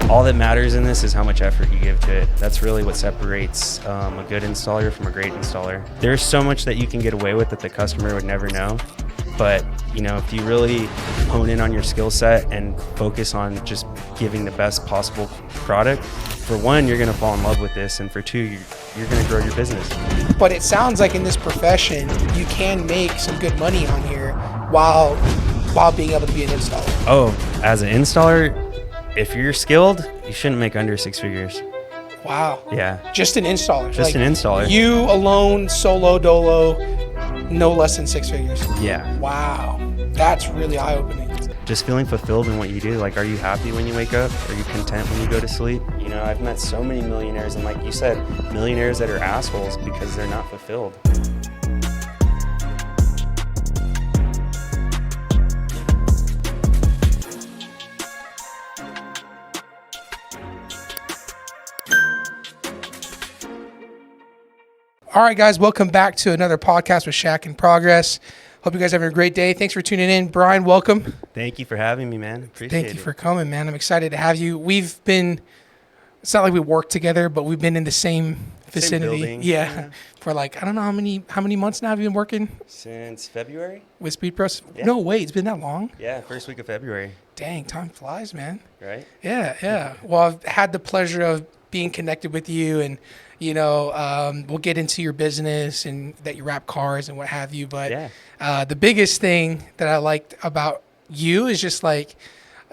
all that matters in this is how much effort you give to it. That's really what separates a good installer from a great installer. There's so much that you can get away with that the customer would never know. But, you know, if you really hone in on your skill set and focus on just giving the best possible product, for one, you're going to fall in love with this. And for two, you're going to grow your business. But it sounds like in this profession, you can make some good money on here while being able to be an installer. Oh, as an installer, if you're skilled, you shouldn't make under 6 figures. Wow. Yeah. Just an installer. Just an installer. You alone, solo, dolo, no less than 6 figures. Yeah. Wow. That's really eye-opening. Just feeling fulfilled in what you do. Like, are you happy when you wake up? Are you content when you go to sleep? You know, I've met so many millionaires, and like you said, millionaires that are assholes because they're not fulfilled. All right, guys, welcome back to another podcast with Shaq in Progress. Hope you guys are having a great day. Thanks for tuning in. Brian, welcome. Thank you for having me, man. Appreciate it. Thank you for coming, man. I'm excited to have you. It's not like we work together, but we've been in the same vicinity. Building. Yeah. For like, I don't know how many months now have you been working? Since February? With Speed Pros? Yeah. No way, it's been that long? Yeah, first week of February. Dang, time flies, man. Right? Yeah. Well, I've had the pleasure of being connected with you, and you know, we'll get into your business and that you wrap cars and what have you. But the biggest thing that I liked about you is just like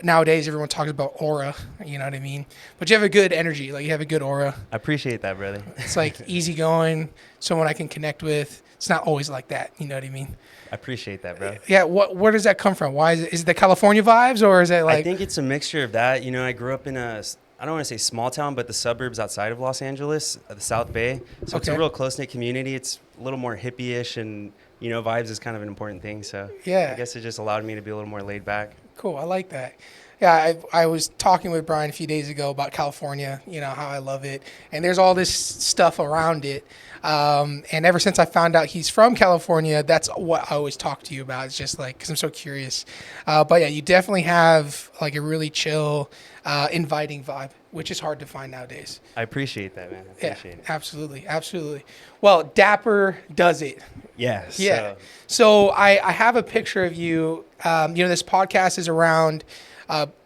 nowadays everyone talks about aura, you know what I mean? But you have a good energy, like you have a good aura. I appreciate that, brother. It's like easygoing, someone I can connect with. It's not always like that, you know what I mean? I appreciate that, bro. Yeah, where does that come from? Why is it the California vibes, or is it like? I think it's a mixture of that. You know, I grew up in I don't want to say small town, but the suburbs outside of Los Angeles, the South Bay. So It's a real close-knit community. It's a little more hippie-ish, and, you know, vibes is kind of an important thing. So yeah, I guess it just allowed me to be a little more laid back. Cool. I like that. Yeah, I was talking with Brian a few days ago about California, you know, how I love it. And there's all this stuff around it. And ever since I found out he's from California, that's what I always talk to you about. It's just like, because I'm so curious. But yeah, you definitely have like a really chill, inviting vibe, which is hard to find nowadays. I appreciate that, man. I appreciate it. Absolutely. Well, Dapper does it. Yes. Yeah. So I have a picture of you. You know, this podcast is around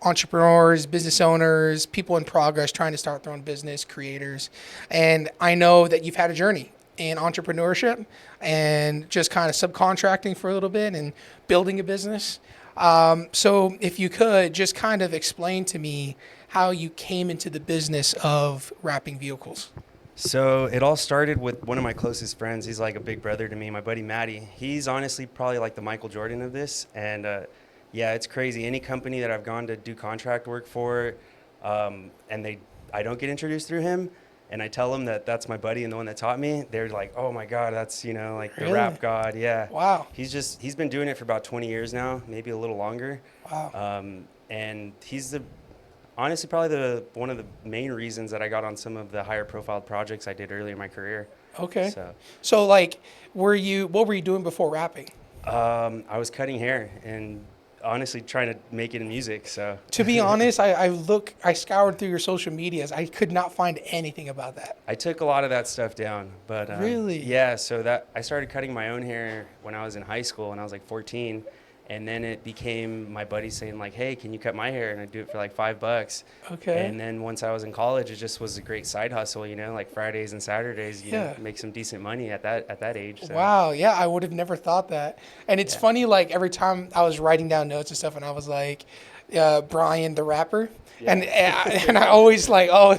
entrepreneurs, business owners, people in progress trying to start their own business, creators. And I know that you've had a journey in entrepreneurship and just kind of subcontracting for a little bit and building a business. So if you could just kind of explain to me how you came into the business of wrapping vehicles. So it all started with one of my closest friends. He's like a big brother to me, my buddy Matty. He's honestly probably like the Michael Jordan of this. And yeah, it's crazy. Any company that I've gone to do contract work for, and I don't get introduced through him, and I tell them that that's my buddy and the one that taught me, they're like, oh my God, that's, you know, like the rap god. Yeah. Wow. He's been doing it for about 20 years now, maybe a little longer. Wow. And he's honestly probably one of the main reasons that I got on some of the higher profile projects I did earlier in my career. Okay. So like, what were you doing before rapping? I was cutting hair and honestly trying to make it in music. So to be honest, I scoured through your social medias. I could not find anything about that. I took a lot of that stuff down, but really, yeah. So that I started cutting my own hair when I was in high school, and I was like 14. And then it became my buddy saying like, hey, can you cut my hair? And I'd do it for like $5. Okay. And then once I was in college, it just was a great side hustle, you know, like Fridays and Saturdays, you know, make some decent money at that age. So. Wow. Yeah. I would have never thought that. And it's funny, like every time I was writing down notes and stuff and I was like, Brian, the rapper. Yeah. And I always like, oh,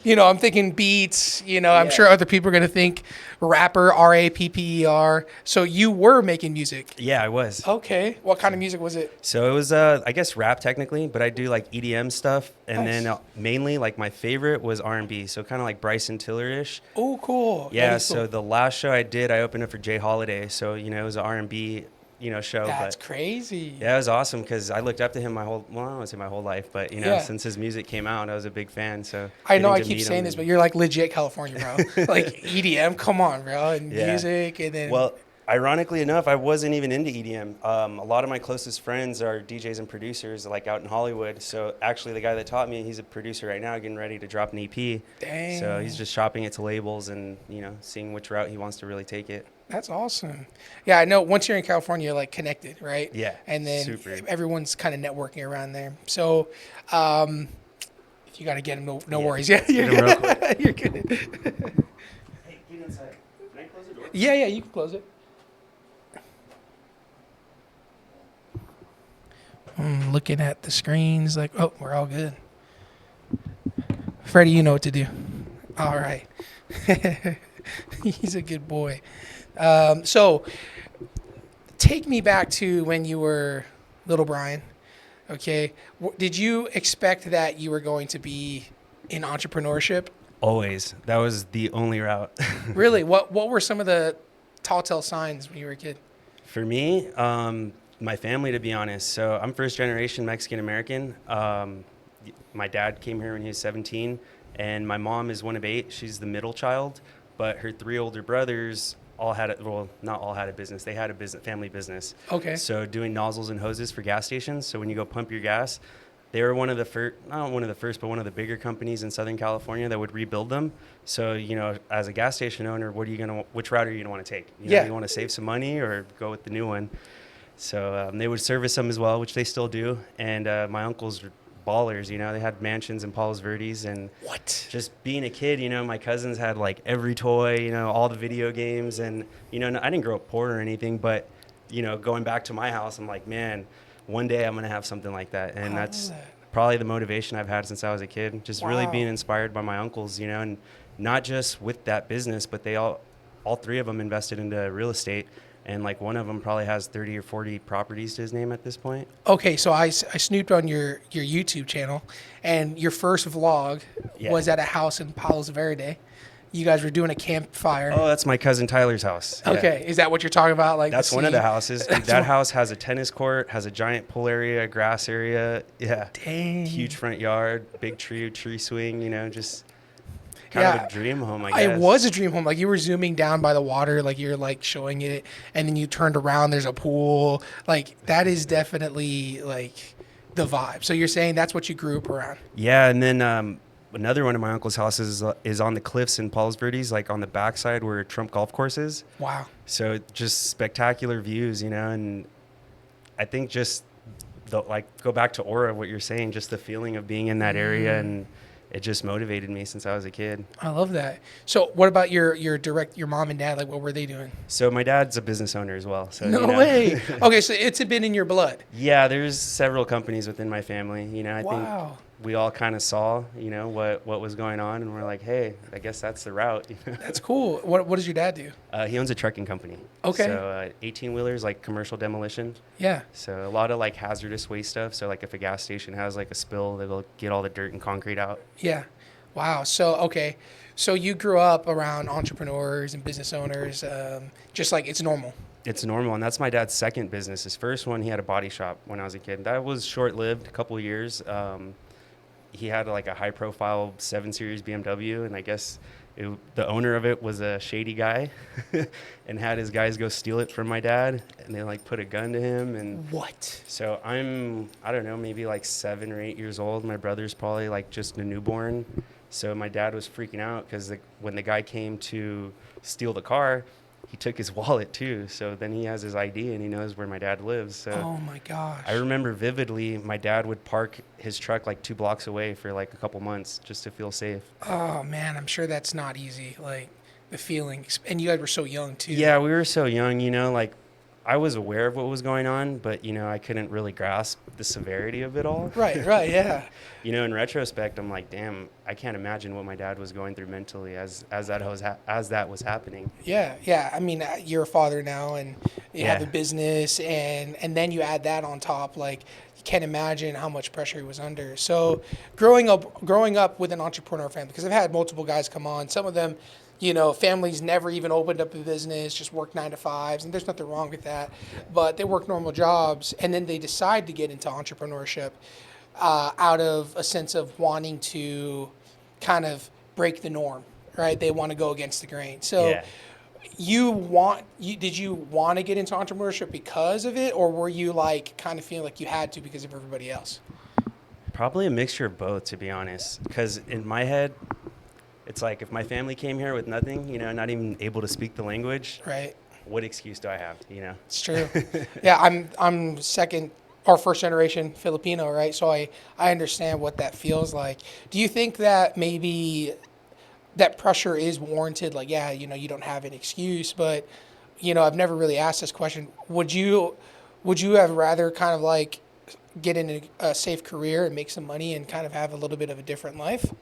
you know, I'm thinking beats, you know, I'm sure other people are going to think rapper, rapper. So you were making music. Yeah, I was. Okay. What kind of music was it? So it was, I guess rap technically, but I do like EDM stuff. And then mainly like my favorite was R&B. So kind of like Bryson Tiller-ish. Oh, cool. Yeah. So the last show I did, I opened up for Jay Holiday. So, you know, it was an R&B show. That's crazy. Yeah, it was awesome because I looked up to him I don't want to say my whole life, but, you know, since his music came out, I was a big fan. So I know I keep saying this, but you're like legit California, bro. Like EDM, come on, bro, and music, and then. Well, Ironically enough, I wasn't even into EDM. A lot of my closest friends are DJs and producers, like out in Hollywood. So actually, the guy that taught me, he's a producer right now, getting ready to drop an EP. So he's Dang. just shopping it to labels and seeing which route he wants to really take it. That's awesome. Yeah, I know once you're in California, you're like connected, right? Yeah, And then super. everyone's kind of networking around there. So, um, if you got to get him, no Yeah. worries. Yeah, you're Get him real good. quick. You're good. Hey, get inside. Can I close the door? Yeah, you can close it. Looking at the screens, like, oh, we're all good. Freddie, you know what to do. All right. He's a good boy. So, take me back to when you were little Brian. Okay. Did you expect that you were going to be in entrepreneurship? Always. That was the only route. Really? What were some of the tall tale signs when you were a kid? For me, my family, to be honest. So I'm first generation Mexican American. My dad came here when he was 17, and my mom is one of 8. She's the middle child, but her 3 older brothers all had not all had a business. They had a family business. Okay. So doing nozzles and hoses for gas stations. So when you go pump your gas, they were one of the first, not one of the first, but one of the bigger companies in Southern California that would rebuild them. So, as a gas station owner, which route are you going to want to take? Yeah. You want to save some money or go with the new one? So they would service them as well, which they still do. And my uncles were ballers, they had mansions in Palos Verdes. And What? just being a kid, my cousins had like every toy, all the video games. And, I didn't grow up poor or anything, but, going back to my house, I'm like, man, one day I'm going to have something like that. And that's probably the motivation I've had since I was a kid, just really being inspired by my uncles, and not just with that business, but they all 3 of them invested into real estate. And like one of them probably has 30 or 40 properties to his name at this point. Okay, so I snooped on your YouTube channel, and your first vlog was at a house in Palos Verde. You guys were doing a campfire. Oh, that's my cousin Tyler's house. Yeah. Okay, is that what you're talking about? Like that's the one of the scene? houses. That house has a tennis court, has a giant pool area, grass area. Yeah. Dang. Huge front yard, big tree swing, just kind of a dream home, I guess. It was a dream home. Like you were zooming down by the water, like you're like showing it, and then you turned around, there's a pool. Like that is definitely like the vibe. So you're saying that's what you grew up around? Yeah, and then another one of my uncle's houses is on the cliffs in Palos Verdes, like on the backside where Trump Golf Course is. Wow. So just spectacular views, and I think just go back to Aura, what you're saying, just the feeling of being in that area, and it just motivated me since I was a kid. I love that. So what about your mom and dad? Like what were they doing? So my dad's a business owner as well. So No way. Okay, so it's been in your blood. Yeah, there's several companies within my family. I Wow. think we all kind of saw, what was going on, and we're like, hey, I guess that's the route. That's cool. What does your dad do? He owns a trucking company. Okay. So 18-wheelers, like commercial demolition. Yeah. So a lot of like hazardous waste stuff. So like if a gas station has like a spill, they'll get all the dirt and concrete out. Yeah. Wow. So, okay. So you grew up around entrepreneurs and business owners, just like it's normal. It's normal, and that's my dad's second business. His first one, he had a body shop when I was a kid. That was short-lived, a couple of years. He had like a high-profile 7 Series BMW, and I guess the owner of it was a shady guy and had his guys go steal it from my dad, and they like put a gun to him. And What? so I don't know, maybe like 7 or 8 years old. My brother's probably like just a newborn. So my dad was freaking out because when the guy came to steal the car, he took his wallet too. So then he has his ID and he knows where my dad lives. So Oh my gosh. I remember vividly my dad would park his truck like 2 blocks away for like a couple months just to feel safe. Oh man, I'm sure that's not easy. Like the feeling, and you guys were so young too. Yeah, we were so young, like I was aware of what was going on, but I couldn't really grasp the severity of it all. Right, yeah. In retrospect, I'm like, damn, I can't imagine what my dad was going through mentally as that was happening. Yeah. I mean, you're a father now, and you have Yeah. a business, and then you add that on top. Like, you can't imagine how much pressure he was under. So, growing up with an entrepreneur family, because I've had multiple guys come on. Some of them, families never even opened up a business, just worked 9 to 5s, and there's nothing wrong with that. But they work normal jobs, and then they decide to get into entrepreneurship out of a sense of wanting to kind of break the norm, right? They want to go against the grain. So Yeah. did you want to get into entrepreneurship because of it, or were you like kind of feeling like you had to because of everybody else? Probably a mixture of both, to be honest. Because in my head, it's like if my family came here with nothing, not even able to speak the language, Right. what excuse do I have? It's true. Yeah, I'm second or first generation Filipino, right? So I understand what that feels like. Do you think that maybe that pressure is warranted? Like, yeah, you don't have an excuse, but I've never really asked this question. Would you have rather kind of like get in a safe career and make some money and kind of have a little bit of a different life?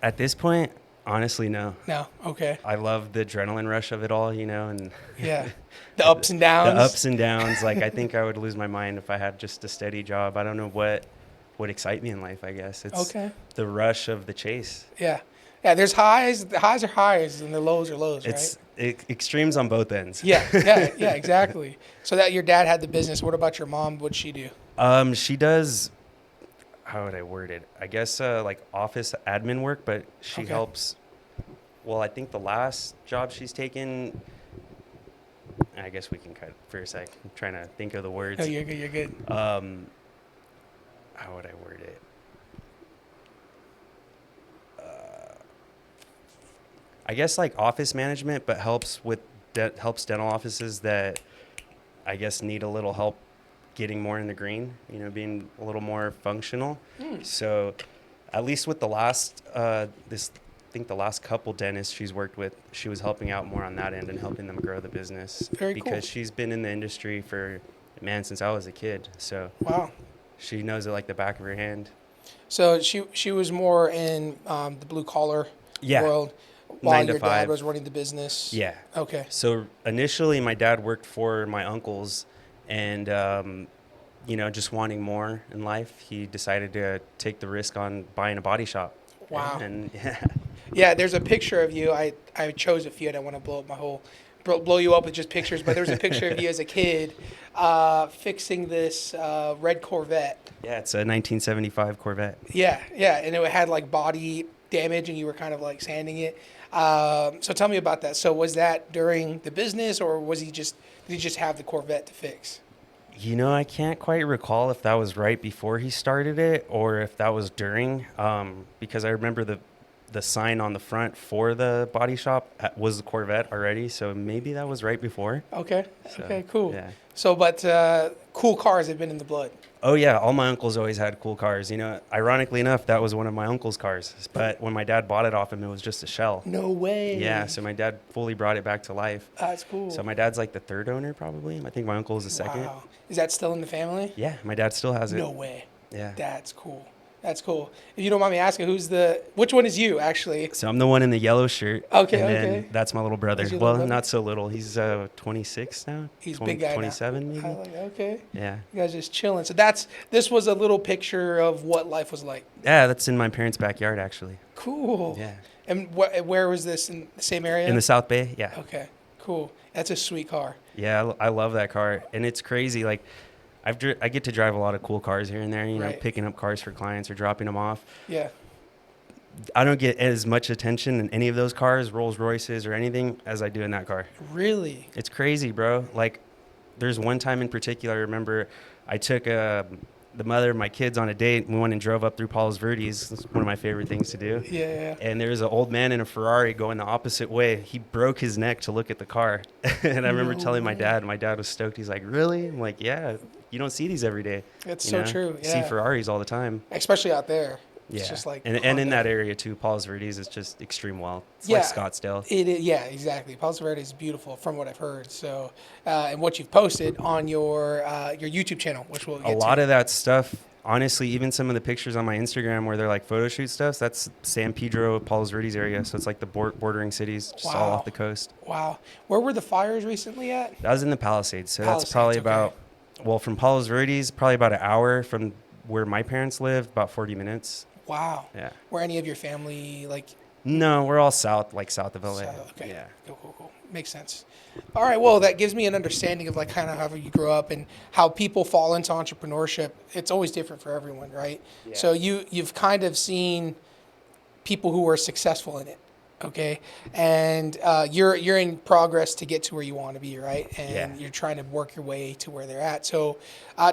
At this point, honestly, no. No. Okay. I love the adrenaline rush of it all, and Yeah. The like ups and downs. the ups and downs. Like, I think I would lose my mind if I had just a steady job. I don't know what would excite me in life, I guess. It's Okay. the rush of the chase. Yeah. Yeah, there's highs. The highs are highs, and the lows are lows, It's right? extremes on both ends. Yeah, yeah, exactly. So that your dad had the business. What about your mom? What'd she do? She does, how would I word it? I guess like office admin work, but she Okay. helps. Well, I think the last job she's taken, I guess we can cut for a sec. I'm trying to think of the words. No, you're good. You're good. How would I word it? I guess like office management, but helps with helps dental offices that I guess need a little help getting more in the green. Being a little more functional. So, at least with the last I think the last couple dentists she's worked with, she was helping out more on that end and helping them grow the business. Very cool. Because she's been in the industry for since I was a kid. So Wow. she knows it like the back of her hand. So she was more in the blue collar Yeah. world, while 9 to your dad 5. was running the business. Yeah. Okay. So initially, my dad worked for my uncles, and just wanting more in life, he decided to take the risk on buying a body shop. Wow. And yeah, Yeah, there's a picture of you. I chose a few. I don't want to blow up my whole blow you up with just pictures, but there's a picture of you as a kid fixing this red Corvette. yeah, it's a 1975 Corvette. Yeah, yeah, and it had like body damage, and you were kind of like sanding it. So tell me about that. So was that during the business, or did he just have the Corvette to fix? I can't quite recall if that was right before he started it or if that was during, because I remember the sign on the front for the body shop was the Corvette already, so maybe that was right before. Okay. So, Okay. Cool. yeah. So, but cool cars have been in the blood. Oh yeah, all my uncles always had cool cars. Ironically enough, that was one of my uncle's cars. But when my dad bought it off him, it was just a shell. No way. Yeah, so my dad fully brought it back to life. That's cool. So my dad's like the third owner probably. I think my uncle is the second. Wow. Is that still in the family? Yeah, my dad still has it. No way. Yeah. That's cool. That's cool. If you don't mind me asking, which one is you actually? So I'm the one in the yellow shirt. Okay, and then okay. that's my little brother. That's your Well, little brother? not so little. He's 26 now. He's a big guy now. 27 maybe. Okay. Yeah. You guys just chilling. So this was a little picture of what life was like. Yeah, that's in my parents' backyard actually. Cool. Yeah. And where was this, in the same area? In the South Bay. Yeah. Okay. Cool. That's a sweet car. Yeah, I love that car, and it's crazy. Like, I get to drive a lot of cool cars here and there. Right. Picking up cars for clients or dropping them off. Yeah. I don't get as much attention in any of those cars, Rolls Royces or anything, as I do in that car. Really? It's crazy, bro. Like, there's one time in particular, I remember I took the mother of my kids on a date. We went and drove up through Palos Verdes. It's one of my favorite things to do. Yeah. And there was an old man in a Ferrari going the opposite way. He broke his neck to look at the car. And I remember telling my dad. My dad was stoked. He's like, really? I'm like, yeah. You don't see these every day. It's so true. You see Yeah. Ferraris all the time. Especially out there. Yeah. It's just like and in Honda. that area too, Palos Verdes is just extreme wealth. It's Yeah. like Scottsdale. It is, yeah, exactly. Palos Verdes is beautiful from what I've heard. So, and what you've posted on your YouTube channel, which we'll get A lot of that stuff, honestly, even some of the pictures on my Instagram where they're like photo shoot stuff, that's San Pedro, Palos Verdes area. So it's like the bordering cities, just all Wow. off the coast. Wow. Where were the fires recently at? That was in the Palisades. So Palisades, that's probably okay. about, well, from Palos Verdes, probably about an hour from where my parents live, about 40 minutes. Wow. Yeah. Were any of your family like No, we're all south of LA. Okay. Yeah. Cool. Makes sense. All right. Well, that gives me an understanding of like kind of how you grew up and how people fall into entrepreneurship. It's always different for everyone, right? Yeah. So you've kind of seen people who are successful in it. Okay, and you're in progress to get to where you want to be, right? And Yeah. you're trying to work your way to where they're at. So,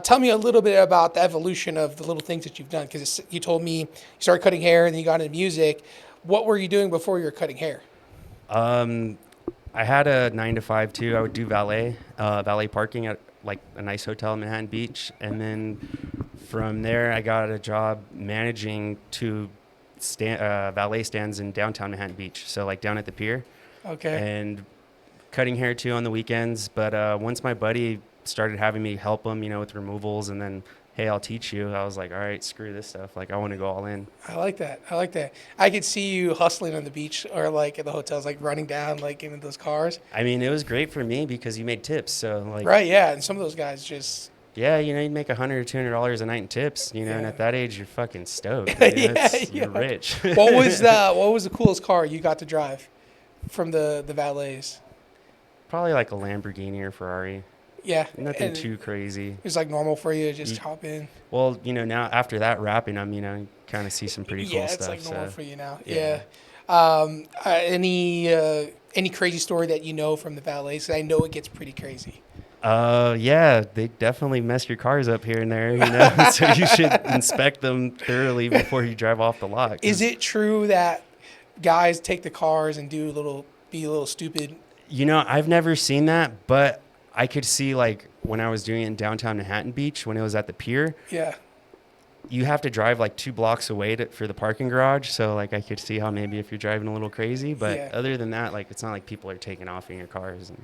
tell me a little bit about the evolution of the little things that you've done. Because you told me you started cutting hair and then you got into music. What were you doing before you were cutting hair? Um, I had a 9 to 5 too. I would do valet parking at like a nice hotel in Manhattan Beach, and then from there I got a job managing valet stands in downtown Manhattan Beach. So like down at the pier, Okay. and cutting hair too on the weekends. But once my buddy started having me help him, with removals, and then hey, I'll teach you. I was like, all right, screw this stuff. Like I want to go all in. I like that. I like that. I could see you hustling on the beach or like at the hotels, like running down, like into those cars. I mean, it was great for me because you made tips. So like, Right. Yeah. And some of those guys just, yeah, you'd make $100 or $200 a night in tips, and yeah. at that age, you're fucking stoked. Yeah. You're Yeah. rich. What was the coolest car you got to drive from the valets? Probably like a Lamborghini or Ferrari. Yeah. Nothing And too crazy. it was like normal for you to just You- hop in. Well, now after that rapping, you kind of see some pretty cool Yeah, it's stuff. like normal So for you now. yeah. Yeah. Any crazy story that you know from the valets? 'Cause I know it gets pretty crazy. Yeah, they definitely mess your cars up here and there, so you should inspect them thoroughly before you drive off the lot. 'Cause, Is it true that guys take the cars and be a little stupid? I've never seen that, but I could see like when I was doing it in downtown Manhattan Beach when it was at the pier, Yeah. you have to drive like 2 blocks away for the parking garage. So like I could see how maybe if you're driving a little crazy, but Yeah. other than that, like it's not like people are taking off in your cars. And,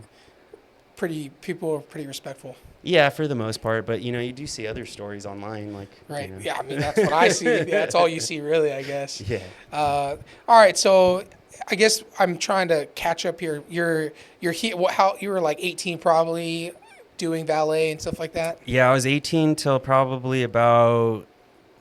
People are pretty respectful. yeah, for the most part, but you do see other stories online, like Right. Yeah. I mean, that's what I see. That's all you see, really, I guess. Yeah. All right. So I guess I'm trying to catch up here. You're here. How you were like 18, probably doing valet and stuff like that. Yeah, I was 18 till probably about,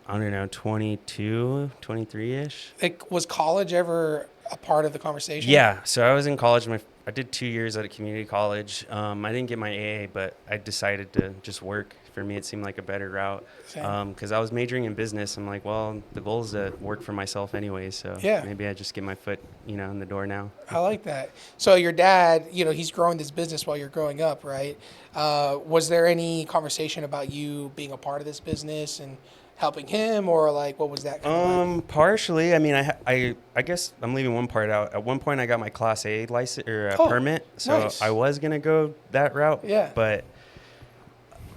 I don't know, 22, 23-ish. Like, was college ever a part of the conversation? Yeah, so I was in college. I did 2 years at a community college. I didn't get my AA, but I decided to just work. For me, it seemed like a better route Same. because I was majoring in business. I'm like, well, the goal is to work for myself anyway, so Yeah. maybe I just get my foot, in the door now. I like that. So your dad, he's growing this business while you're growing up, right? Was there any conversation about you being a part of this business and helping him, or like what was that kind of like? Partially. I mean, I guess I'm leaving one part out. At one point, I got my Class A license or Oh, permit, so nice. I was gonna go that route. Yeah. But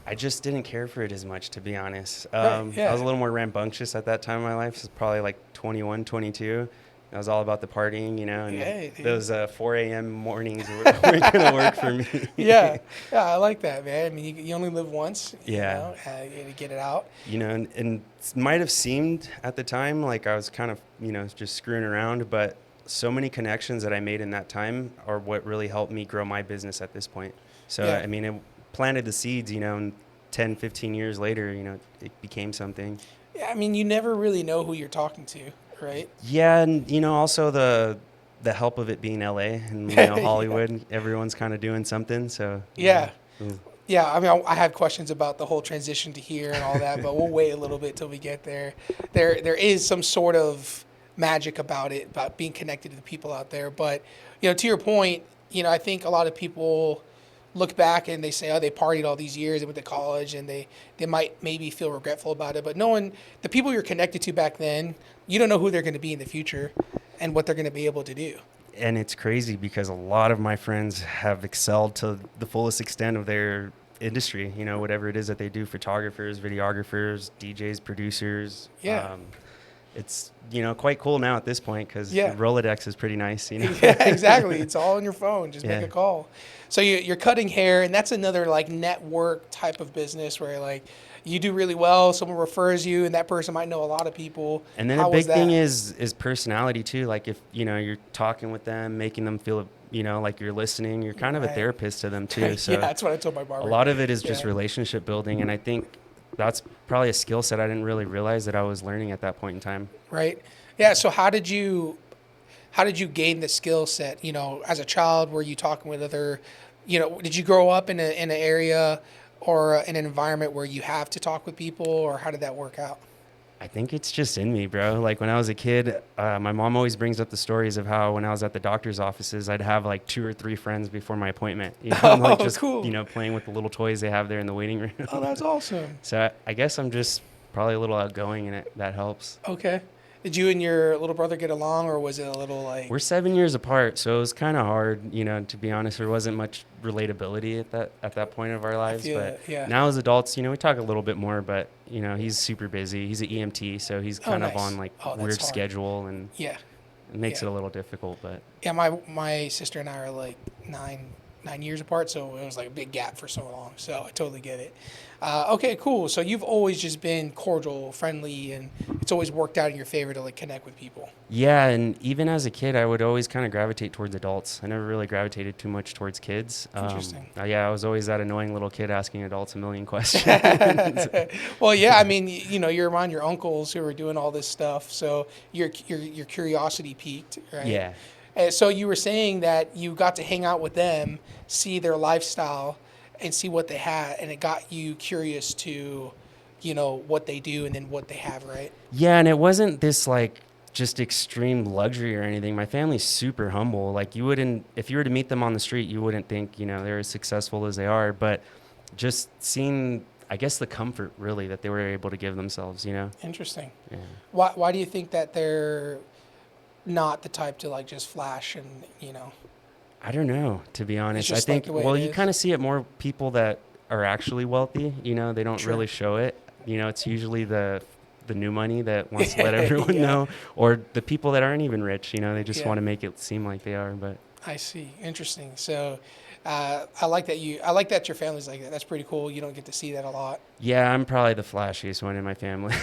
I just didn't care for it as much, to be honest. Right, yeah. I was a little more rambunctious at that time in my life. So probably like 21, 22. I was all about the partying, and Yeah, dude. those 4 a.m. mornings weren't going to work for me. Yeah, yeah, I like that, man. I mean, you only live once. Yeah. You gotta get it out. And it might have seemed at the time like I was kind of, just screwing around, but so many connections that I made in that time are what really helped me grow my business at this point. So, Yeah. I mean, it planted the seeds, and 10, 15 years later, it became something. Yeah, I mean, you never really know who you're talking to, right? Yeah, and also the help of it being LA and Hollywood, everyone's kind of doing something. So Yeah. Ooh. Yeah, I mean, I have questions about the whole transition to here and all that, but we'll wait a little bit till we get there. There is some sort of magic about it, about being connected to the people out there. But to your point, I think a lot of people look back and they say, oh, they partied all these years, they went to college, and they might maybe feel regretful about it. But the people you're connected to back then, you don't know who they're going to be in the future and what they're going to be able to do. And it's crazy because a lot of my friends have excelled to the fullest extent of their industry, whatever it is that they do, photographers, videographers, DJs, producers. Yeah. It's, quite cool now at this point because Yeah. Rolodex is pretty nice, Yeah, exactly. It's all on your phone. Just make Yeah. a call. So you're cutting hair, and that's another like network type of business where like you do really well, someone refers you, and that person might know a lot of people. And then How a big was thing that? is personality too. Like if, you're talking with them, making them feel, like you're listening, you're kind of a Right. therapist to them too. So Yeah, that's what I told my a barber. lot of it is just Yeah. relationship building. And I think that's probably a skill set I didn't really realize that I was learning at that point in time. Right. Yeah. So how did you gain the skill set? As a child, were you talking with other, did you grow up in an area or in an environment where you have to talk with people, or how did that work out? I think it's just in me, bro. Like when I was a kid, my mom always brings up the stories of how when I was at the doctor's offices, I'd have like 2 or 3 friends before my appointment, like Oh, just, cool. playing with the little toys they have there in the waiting room. Oh, that's awesome. So I guess I'm just probably a little outgoing and that helps. Okay. Did you and your little brother get along, or was it a little like? We're 7 years apart, so it was kind of hard, to be honest. There wasn't much relatability at that point of our I lives. feel But it. Yeah. now as adults, we talk a little bit more. But he's super busy. He's an EMT, so he's Oh, kind of nice. on like Oh, that's weird hard. schedule, and Yeah. it makes Yeah. it a little difficult. But Yeah. My sister and I are like 9 years apart, so it was like a big gap for so long. So I totally get it. Okay, cool. So you've always just been cordial, friendly, and it's always worked out in your favor to like connect with people. yeah, and even as a kid, I would always kind of gravitate towards adults. I never really gravitated too much towards kids. Interesting. Yeah, I was always that annoying little kid asking adults a million questions. Well, yeah, I mean, you're around your uncles who are doing all this stuff, so your curiosity peaked, right? Yeah. And so you were saying that you got to hang out with them, see their lifestyle, and see what they had, and it got you curious to, what they do and then what they have, right? Yeah, and it wasn't this like just extreme luxury or anything. My family's super humble. Like you wouldn't, if you were to meet them on the street, you wouldn't think, they're as successful as they are. But just seeing, I guess, the comfort really that they were able to give themselves, Interesting. Yeah. Why do you think that they're not the type to like just flash and. I don't know, to be honest. I just like think, the way well, it you is? kind of see it more people that are actually wealthy, they don't Sure. really show it. It's usually the new money that wants to let everyone Yeah. know, or the people that aren't even rich, they just Yeah. want to make it seem like they are. But I see. Interesting. So, I like that your family's like that. That's pretty cool. You don't get to see that a lot. yeah, I'm probably the flashiest one in my family.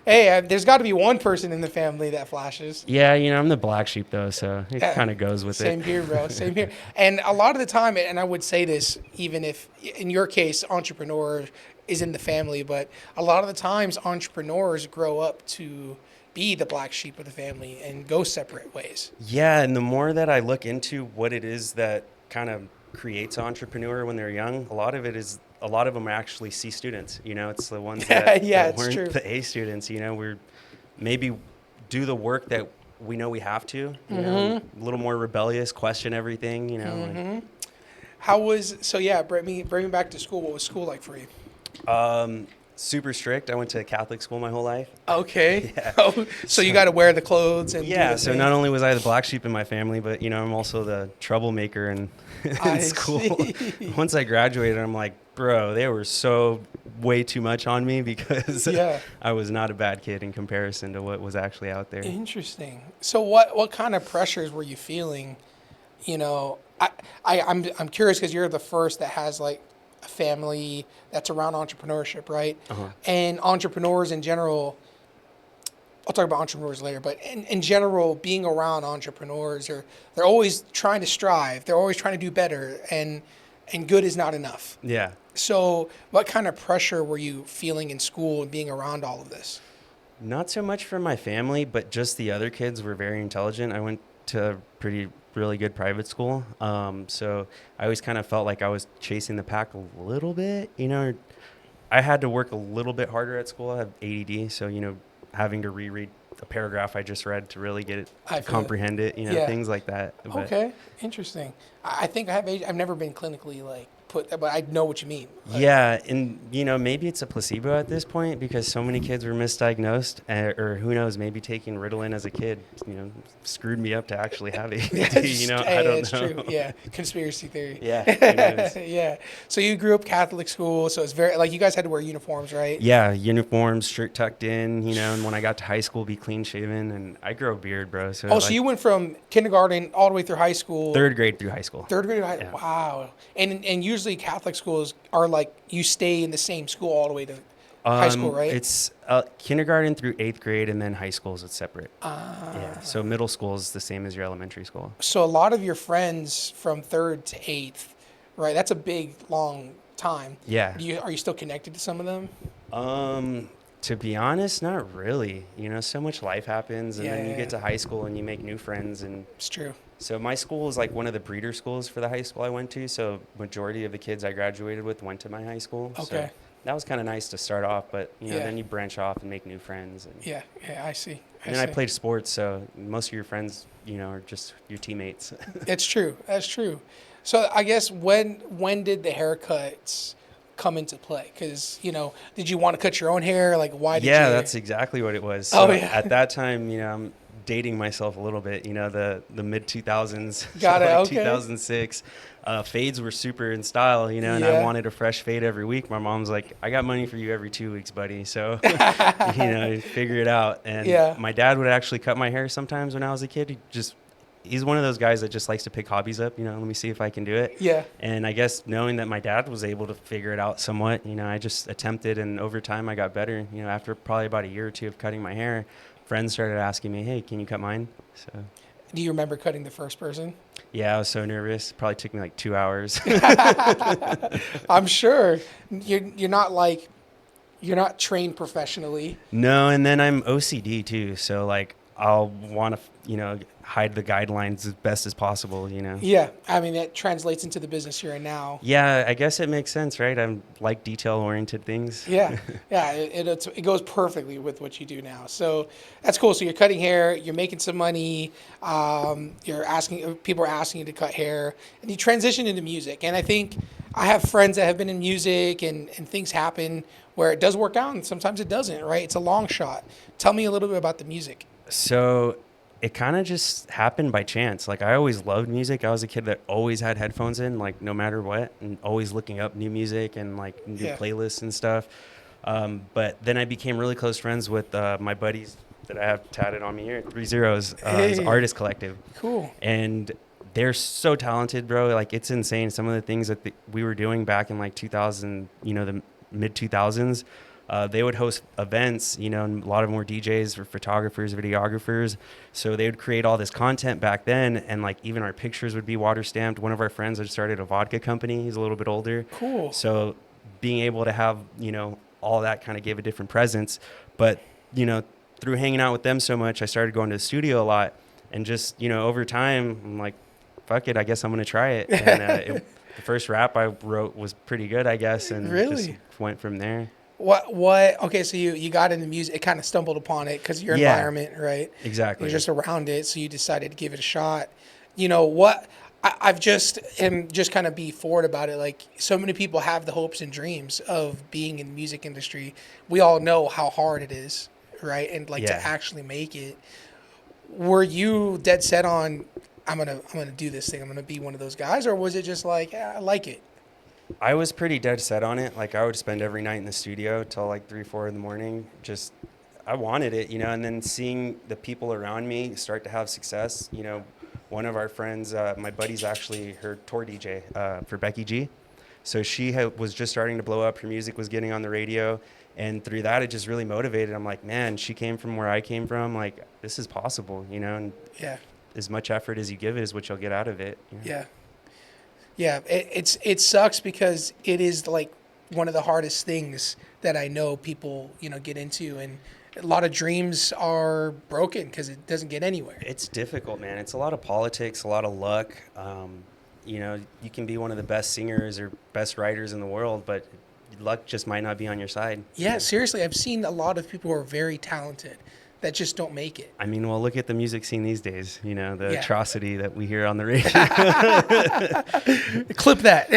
Hey, there's got to be one person in the family that flashes. Yeah, I'm the black sheep though, so it Yeah. kind of goes with Same it. here, bro. Same here. And a lot of the time, and I would say this, even if in your case, entrepreneur is in the family, but a lot of the times entrepreneurs grow up to be the black sheep of the family and go separate ways. Yeah, and the more that I look into what it is that kind of creates an entrepreneur when they're young, a lot of them are actually C students. It's the ones that, Yeah, that it's weren't true. the A students. We're maybe do the work that we know we have to. A little more rebellious, question everything. Like, How was so? Yeah, bring me back to school. What was school like for you? super strict. I went to Catholic school my whole life. Okay. Yeah. Oh, so you got to wear the clothes and do Yeah, the so thing. not only was I the black sheep in my family, but I'm also the troublemaker in, I in school. see. Once I graduated, I'm like, bro, they were so way too much on me because Yeah. I was not a bad kid in comparison to what was actually out there. Interesting. So what kind of pressures were you feeling? I'm curious because you're the first that has like a family that's around entrepreneurship, right? Uh-huh. And entrepreneurs in general. I'll talk about entrepreneurs later, but in general, being around entrepreneurs, they're always trying to strive. They're always trying to do better, and good is not enough. Yeah. So, what kind of pressure were you feeling in school and being around all of this? Not so much from my family, but just the other kids were very intelligent. I went to a really good private school. So I always kind of felt like I was chasing the pack a little bit, I had to work a little bit harder at school. I have ADD. So, having to reread a paragraph I just read to really get it, I feel it. comprehend it, Yeah. things like that. But Okay, interesting. I think I've never been clinically like put, but I know what you mean. Like, yeah, and maybe it's a placebo at this point because so many kids were misdiagnosed, or who knows, maybe taking Ritalin as a kid, screwed me up to actually have ADD. I don't it's know. true. Yeah, conspiracy theory. Yeah, who knows? Yeah. So you grew up Catholic school, so it's very like you guys had to wear uniforms, right? Yeah, uniforms, shirt tucked in, and when I got to high school, be clean shaven, and I grow a beard, bro. So Oh, so you went from kindergarten all the way through high school. third grade through high school. Third grade. Yeah. Wow. And usually Catholic schools are like you stay in the same school all the way to high school, right? It's kindergarten through 8th grade, and then high schools it's separate. Yeah, so middle school is the same as your elementary school. So a lot of your friends from third to eighth, right? That's a big, long time. Yeah. Are you still connected to some of them? To be honest, not really. So much life happens, and Yeah, then you yeah, get to high school and you make new friends. And It's true. so my school was like one of the breeder schools for the high school I went to. So majority of the kids I graduated with went to my high school. Okay. So that was kind of nice to start off, but Yeah. then you branch off and make new friends. Yeah. Yeah. I see. And then I played sports, so most of your friends, are just your teammates. It's true. That's true. So I guess when did the haircuts come into play? Because did you want to cut your own hair? Like, why did you? Yeah, that's exactly what it was. Oh So yeah. at that time, I'm dating myself a little bit. The mid 2000s, Got so it. like Okay. 2006. Fades were super in style, and I Yeah. wanted a fresh fade every week. My mom's like, I got money for you every 2 weeks, buddy. So, figure it out. And Yeah. my dad would actually cut my hair sometimes when I was a kid. He's one of those guys that just likes to pick hobbies up, let me see if I can do it. Yeah. And I guess knowing that my dad was able to figure it out somewhat, I just attempted, and over time I got better. After probably about a year or two of cutting my hair, friends started asking me, hey, can you cut mine? So Do you remember cutting the first person? yeah, I was so nervous. Probably took me like 2 hours. I'm sure you're not trained professionally. No, and then I'm OCD too. So like I'll want to, hide the guidelines as best as possible, Yeah, I mean that translates into the business you're in now. Yeah, I guess it makes sense, right? I'm like detail-oriented things. Yeah, yeah, it goes perfectly with what you do now. So that's cool. So you're cutting hair, you're making some money. People are asking you to cut hair, and you transition into music. And I think I have friends that have been in music, and things happen where it does work out, and sometimes it doesn't. Right? It's a long shot. Tell me a little bit about the music. So it kind of just happened by chance. Like I always loved music. I was a kid that always had headphones in, like no matter what, and always looking up new music and like new playlists and stuff. But then I became really close friends with my buddies that I have tatted on me here, 3 Zeros, his artist collective. Cool. And they're so talented, bro. Like it's insane. Some of the things that we were doing back in like 2000, the mid 2000s. They would host events, and a lot of them were DJs or photographers, videographers. So they would create all this content back then. And like even our pictures would be water stamped. One of our friends had started a vodka company. He's a little bit older. Cool. So being able to have, all that kind of gave a different presence. But, through hanging out with them so much, I started going to the studio a lot. And just, over time, I'm like, fuck it, I guess I'm going to try it. And the first rap I wrote was pretty good, I guess. And just went from there. What? Okay, so you got into music. It kind of stumbled upon it because your environment, right? Exactly. You're just around it, so you decided to give it a shot. What? I've just kind of be forward about it. Like so many people have the hopes and dreams of being in the music industry. We all know how hard it is, right? And to actually make it. Were you dead set on I'm gonna do this thing? I'm gonna be one of those guys, or was it just like I like it? I was pretty dead set on it. Like I would spend every night in the studio till like 3, 4 in the morning. Just, I wanted it, and then seeing the people around me start to have success. One of our friends, my buddy's actually her tour DJ for Becky G. So she was just starting to blow up. Her music was getting on the radio. And through that, it just really motivated. I'm like, man, she came from where I came from. Like, this is possible, and as much effort as you give it is what you'll get out of it. Yeah. Yeah, it sucks because it is like one of the hardest things that I know people get into, and a lot of dreams are broken because it doesn't get anywhere. It's difficult, man. It's a lot of politics, a lot of luck. You can be one of the best singers or best writers in the world, but luck just might not be on your side. Yeah, seriously, I've seen a lot of people who are very talented that just don't make it. I mean, well, look at the music scene these days, the atrocity that we hear on the radio. Clip that.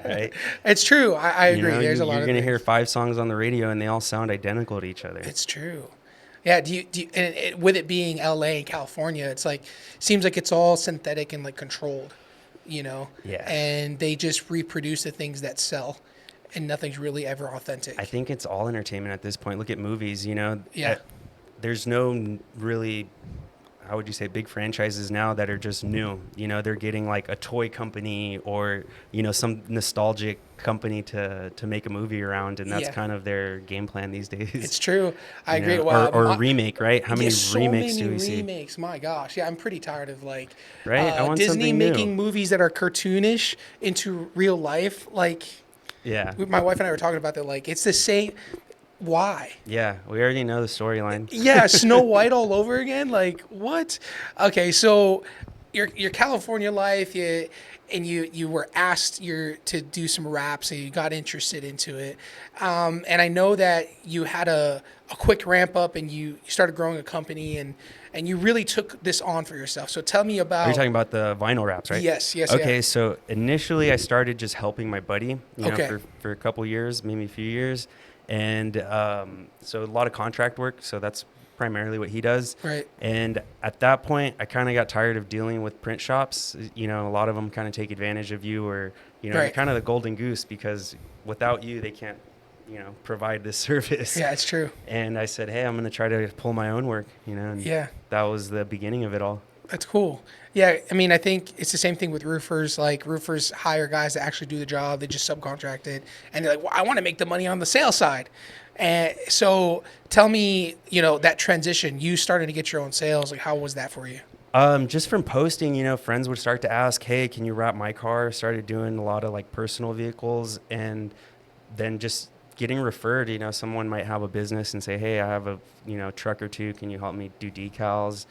Right? It's true. I agree. There's a lot of You're going to hear 5 songs on the radio and they all sound identical to each other. It's true. Yeah. With it being LA and California, it's like, seems like it's all synthetic and like controlled, Yeah. And they just reproduce the things that sell. And nothing's really ever authentic. I think it's all entertainment at this point. Look at movies, Yeah. There's no really, how would you say, big franchises now that are just new. They're getting like a toy company or, some nostalgic company to make a movie around. And that's kind of their game plan these days. It's true. I agree. Or a remake, right? How many remakes do we see? Remakes. My gosh. Yeah, I'm pretty tired of right? I want Disney something making new. movies that are cartoonish into real life. Like, yeah. My wife and I were talking about that. Like, it's the same. Why? Yeah, we already know the storyline. Yeah, Snow White all over again. Like, what? Okay, so your California life, you were asked to do some raps, and you got interested into it. And I know that you had a quick ramp up, and you started growing a company, and you really took this on for yourself. So tell me about. Are you talking about the vinyl wraps, right? Yes, yes, Okay, yeah. so initially I started just helping my buddy, Okay. for a couple years, maybe a few years. And so a lot of contract work. So that's primarily what he does. Right. And at that point, I kind of got tired of dealing with print shops. A lot of them kind of take advantage of you, or, you're Right. kind of the golden goose, because without you, they can't, provide this service. Yeah, it's true. And I said, hey, I'm going to try to pull my own work, and Yeah. that was the beginning of it all. That's cool. Yeah, I mean, I think it's the same thing with roofers. Like, roofers hire guys that actually do the job. They just subcontract it, and they're like, "Well, I want to make the money on the sales side." And so, tell me, that transition. You started to get your own sales. Like, how was that for you? Just from posting, friends would start to ask, hey, can you wrap my car? Started doing a lot of like personal vehicles, and then just getting referred. Someone might have a business and say, hey, I have a truck or two. Can you help me do decals?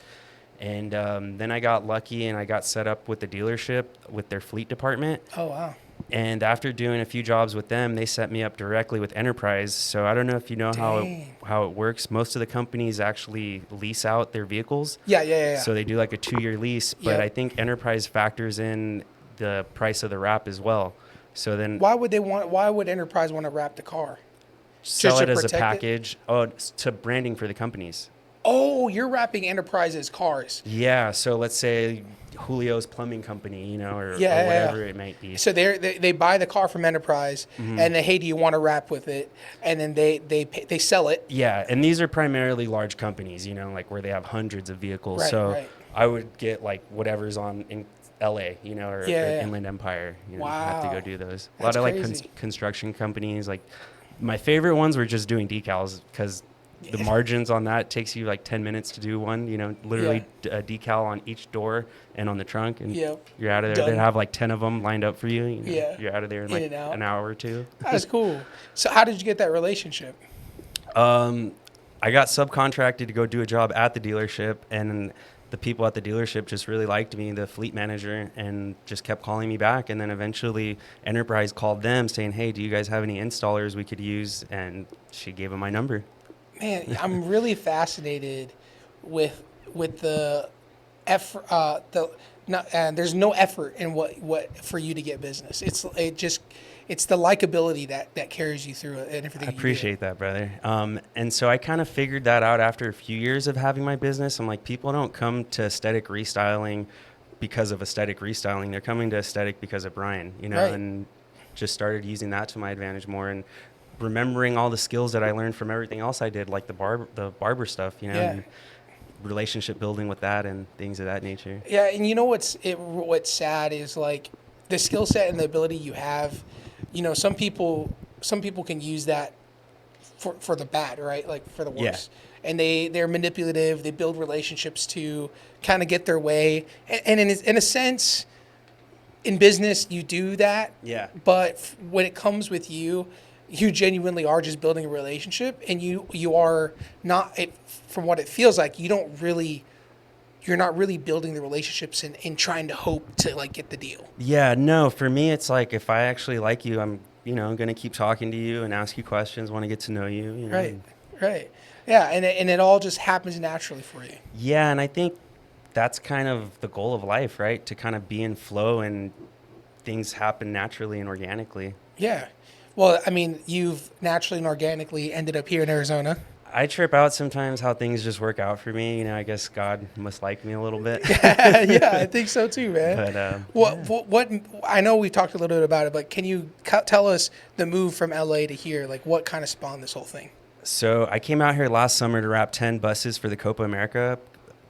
And then I got lucky and I got set up with the dealership with their fleet department. Oh, wow. And after doing a few jobs with them, they set me up directly with Enterprise. So I don't know if you know Dang. how it works. Most of the companies actually lease out their vehicles. Yeah. So they do like a 2-year lease. But Yep. I think Enterprise factors in the price of the wrap as well. So then Why would Enterprise want to wrap the car? sell Just it to as a protect it? package. Oh, to branding for the companies. Oh, you're wrapping Enterprise's cars. Yeah. So let's say Julio's Plumbing Company, or Yeah. whatever it might be. So they buy the car from Enterprise, and then, hey, do you want to wrap with it? And then they sell it. Yeah, and these are primarily large companies, like where they have hundreds of vehicles. Right, So right. I would get like whatever's on in LA, or Yeah. Inland Empire. Have to Wow. go do those. A That's lot of like crazy. construction companies. Like my favorite ones were just doing decals, because the margins on that takes you like 10 minutes to do one. Literally a decal on each door and on the trunk, and Yep. you're out of there. Done. They have like 10 of them lined up for you. Yeah. You're out of there in In like and out. an hour or two. That's cool. So how did you get that relationship? I got subcontracted to go do a job at the dealership, and the people at the dealership just really liked me, the fleet manager, and just kept calling me back. And then eventually Enterprise called them saying, hey, do you guys have any installers we could use? And she gave them my number. Man, I'm really fascinated with the effort. There's no effort in what for you to get business. It's the likability that carries you through it and everything. I appreciate that, brother. And so I kind of figured that out after a few years of having my business. I'm like, people don't come to aesthetic restyling because of aesthetic restyling. They're coming to aesthetic because of Brian, Right. and just started using that to my advantage more, and remembering all the skills that I learned from everything else I did, like the barber stuff, Yeah. and relationship building with that and things of that nature. Yeah, and what's sad is like the skill set and the ability you have. Some people can use that for the bad, right? Like for the worse. Yeah. And they're manipulative. They build relationships to kind of get their way. And in a sense, in business, you do that. Yeah. But when it comes with you genuinely are just building a relationship, and you are not. From what it feels like, you're not really building the relationships and trying to hope to like get the deal. Yeah, no, for me, it's like, if I actually like you, I'm going to keep talking to you and ask you questions, want to get to know you. Right. Yeah, and it all just happens naturally for you. Yeah, and I think that's kind of the goal of life, right? To kind of be in flow and things happen naturally and organically. Yeah. Well, I mean, you've naturally and organically ended up here in Arizona. I trip out sometimes how things just work out for me. I guess God must like me a little bit. Yeah, I think so too, man. But What I know we talked a little bit about it, but can you tell us the move from LA to here? Like, what kind of spawned this whole thing? So I came out here last summer to wrap 10 buses for the Copa America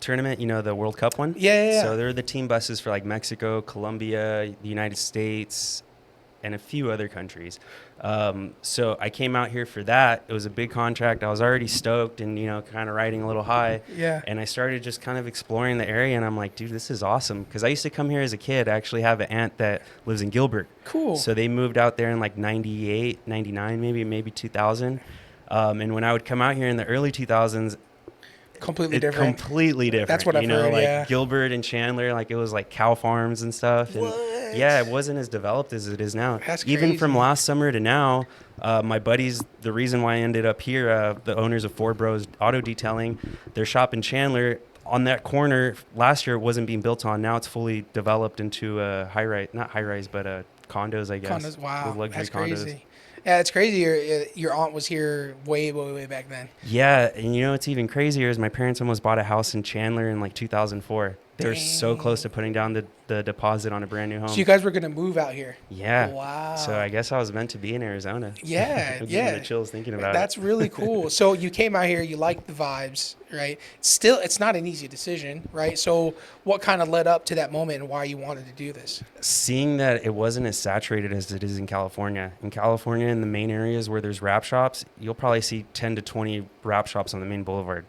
tournament, the World Cup one. Yeah. So they're the team buses for like Mexico, Colombia, the United States, and a few other countries. So I came out here for that. It was a big contract. I was already stoked and, kind of riding a little high. Yeah. And I started just kind of exploring the area, and I'm like, dude, this is awesome. Because I used to come here as a kid. I actually have an aunt that lives in Gilbert. Cool. So they moved out there in like 98, 99, maybe 2000. And when I would come out here in the early 2000s, completely It's different. completely different. That's what I've heard, like yeah. Gilbert and Chandler, like it was like cow farms and stuff. And What? yeah, it wasn't as developed as it is now. That's Even from crazy. last summer to now, my buddies, the reason why I ended up here, the owners of Four Bros Auto Detailing, their shop in Chandler, on that corner, last year it wasn't being built on. Now it's fully developed into a high-rise, not high-rise, but condos, I guess. Condos. Wow, With luxury that's condos. crazy. Yeah, it's crazy. Your aunt was here way back then. Yeah, and what's even crazier is my parents almost bought a house in Chandler in like 2004. They were so close to putting down the deposit on a brand new home. So you guys were gonna move out here. Yeah. Wow. So I guess I was meant to be in Arizona. Yeah, I'm yeah. getting the chills thinking about That's it. really cool. So you came out here, you liked the vibes, right? Still, it's not an easy decision, right? So what kind of led up to that moment and why you wanted to do this? Seeing that it wasn't as saturated as it is in California. In California, in the main areas where there's wrap shops, you'll probably see 10 to 20 wrap shops on the main boulevard.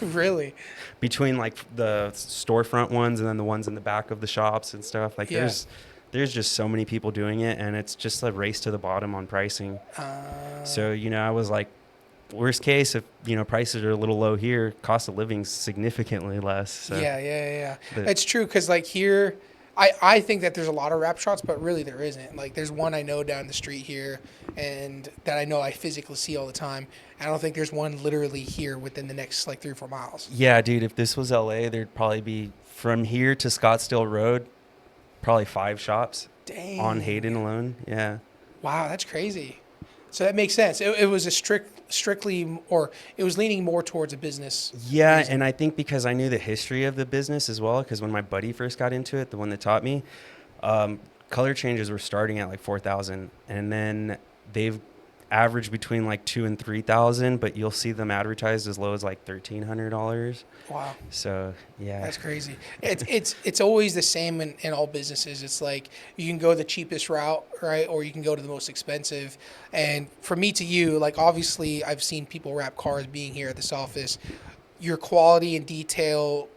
Really? Between like the storefront ones and then the ones in the back of the shops and stuff. Like Yeah. there's just so many people doing it, and it's just a race to the bottom on pricing. So, I was like, worst case, if, prices are a little low here, cost of living's significantly less. So Yeah. But- It's true because like here, I think that there's a lot of wrap shops, but really there isn't. Like there's one I know down the street here, and that I know I physically see all the time. I don't think there's one literally here within the next like 3 or 4 miles. Yeah, dude, if this was LA, there'd probably be from here to Scottsdale Road, probably 5 shops Dang. on Hayden alone. Yeah. Wow, that's crazy. So that makes sense. It was a strictly, or it was leaning more towards a business. Yeah, reason. and I think because I knew the history of the business as well, because when my buddy first got into it, the one that taught me, color changes were starting at like 4,000, and then they've averaged between like 2,000 and 3,000, but you'll see them advertised as low as like $1,300. Wow. So yeah, That's crazy. It's always the same in all businesses. It's like you can go the cheapest route, right, or you can go to the most expensive. And from me to you, like obviously I've seen people wrap cars being here at this office. Your quality and detail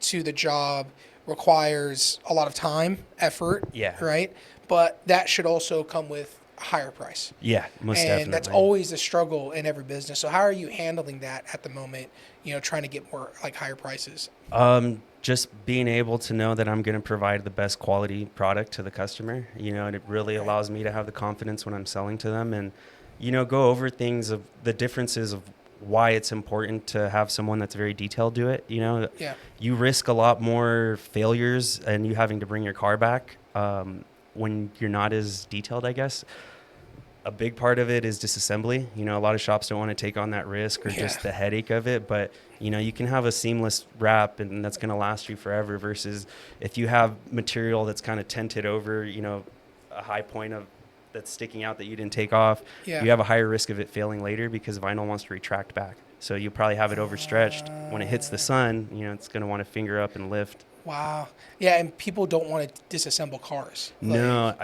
to the job requires a lot of time, effort, Yeah. right? But that should also come with a higher price. yeah, most And definitely. that's always a struggle in every business. So how are you handling that at the moment, trying to get more like higher prices? Just being able to know that I'm going to provide the best quality product to the customer, and it really allows me to have the confidence when I'm selling to them, and, go over things of the differences of why it's important to have someone that's very detailed do it. Yeah. You risk a lot more failures and you having to bring your car back when you're not as detailed, I guess. A big part of it is disassembly. A lot of shops don't want to take on that risk or just the headache of it. But, you can have a seamless wrap and that's going to last you forever versus if you have material that's kind of tented over, a high point of that's sticking out that you didn't take off. Yeah. You have a higher risk of it failing later because vinyl wants to retract back. So you probably have it overstretched. When it hits the sun, it's going to want to finger up and lift. Wow. Yeah, and people don't want to disassemble cars. No,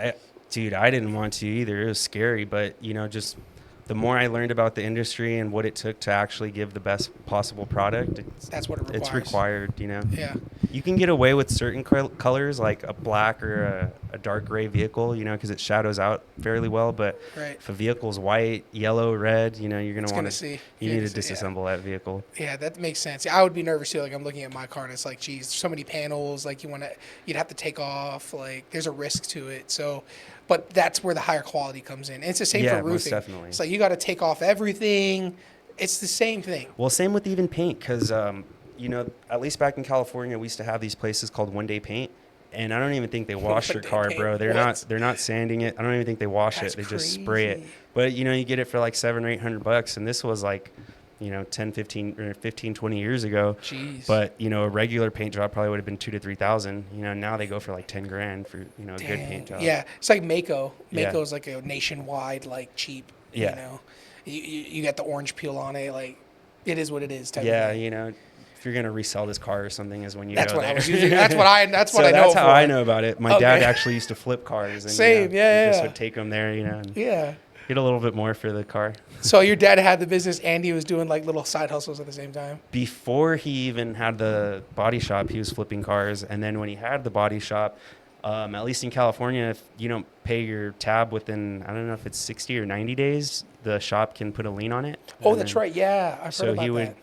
Dude, I didn't want to either. It was scary, but just the more I learned about the industry and what it took to actually give the best possible product, That's what it requires. it's required. Yeah. You can get away with certain colors like a black or a dark gray vehicle, because it shadows out fairly well. But Right. if a vehicle's white, yellow, red, you're going to want to see. You You're need to gonna see, disassemble that vehicle. Yeah, that makes sense. I would be nervous too. Like I'm looking at my car and it's like, geez, so many panels. Like you'd have to take off. Like there's a risk to it. So, but that's where the higher quality comes in. And it's the same Yeah, for roofing. most definitely. It's like you got to take off everything. It's the same thing. Well, same with even paint, because at least back in California, we used to have these places called One Day Paint, and I don't even think they wash your One Day car, Paint? bro. What? They're not sanding it. I don't even think they wash That's it. They just spray it. crazy. But you get it for like $700 or $800, and this was like 10, 15 or 15, 20 years ago. Jeez. But a regular paint job probably would have been 2,000 to 3,000. Now they go for like 10 grand for a good paint job. Yeah, it's like Mako. Yeah. Mako's like a nationwide, like cheap. Yeah. You got the orange peel on it. Like it is what it is. Type Yeah, of thing. if you're gonna resell this car or something, is when you That's go what there. I was using. That's what I know. That's it how for. I know about it. My dad Okay. actually used to flip cars. And, Same, he yeah, just yeah. would take them there, and Yeah. get a little bit more for the car. So your dad had the business and he was doing like little side hustles at the same time. Before he even had the body shop, he was flipping cars, and then when he had the body shop, at least in California, if you don't pay your tab within, I don't know if it's 60 or 90 days, the shop can put a lien on it. Oh, And that's then- right. Yeah, I've heard So about he would that.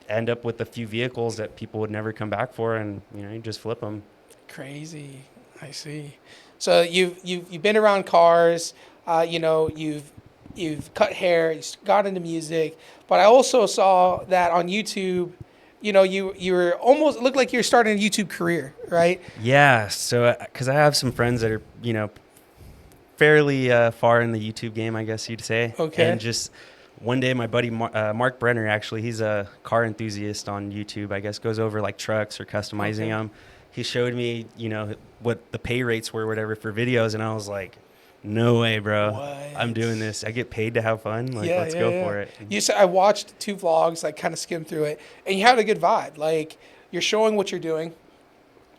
end up with a few vehicles that people would never come back for, and you just flip them. Crazy. I see. So you've been around cars. You've cut hair. You got into music. But I also saw that on YouTube. You were almost looked like you're starting a YouTube career, right? Yeah, so because I have some friends that are fairly far in the YouTube game, I guess you'd say. Okay. And just one day, my buddy Mark Brenner, actually, he's a car enthusiast on YouTube. I guess goes over like trucks or customizing them. He showed me, what the pay rates were, whatever, for videos, and I was like, "No way, bro! What? I'm doing this. I get paid to have fun. Like, Yeah, let's yeah, go yeah. for it." You said I watched 2 vlogs, like kind of skimmed through it, and you had a good vibe. Like you're showing what you're doing,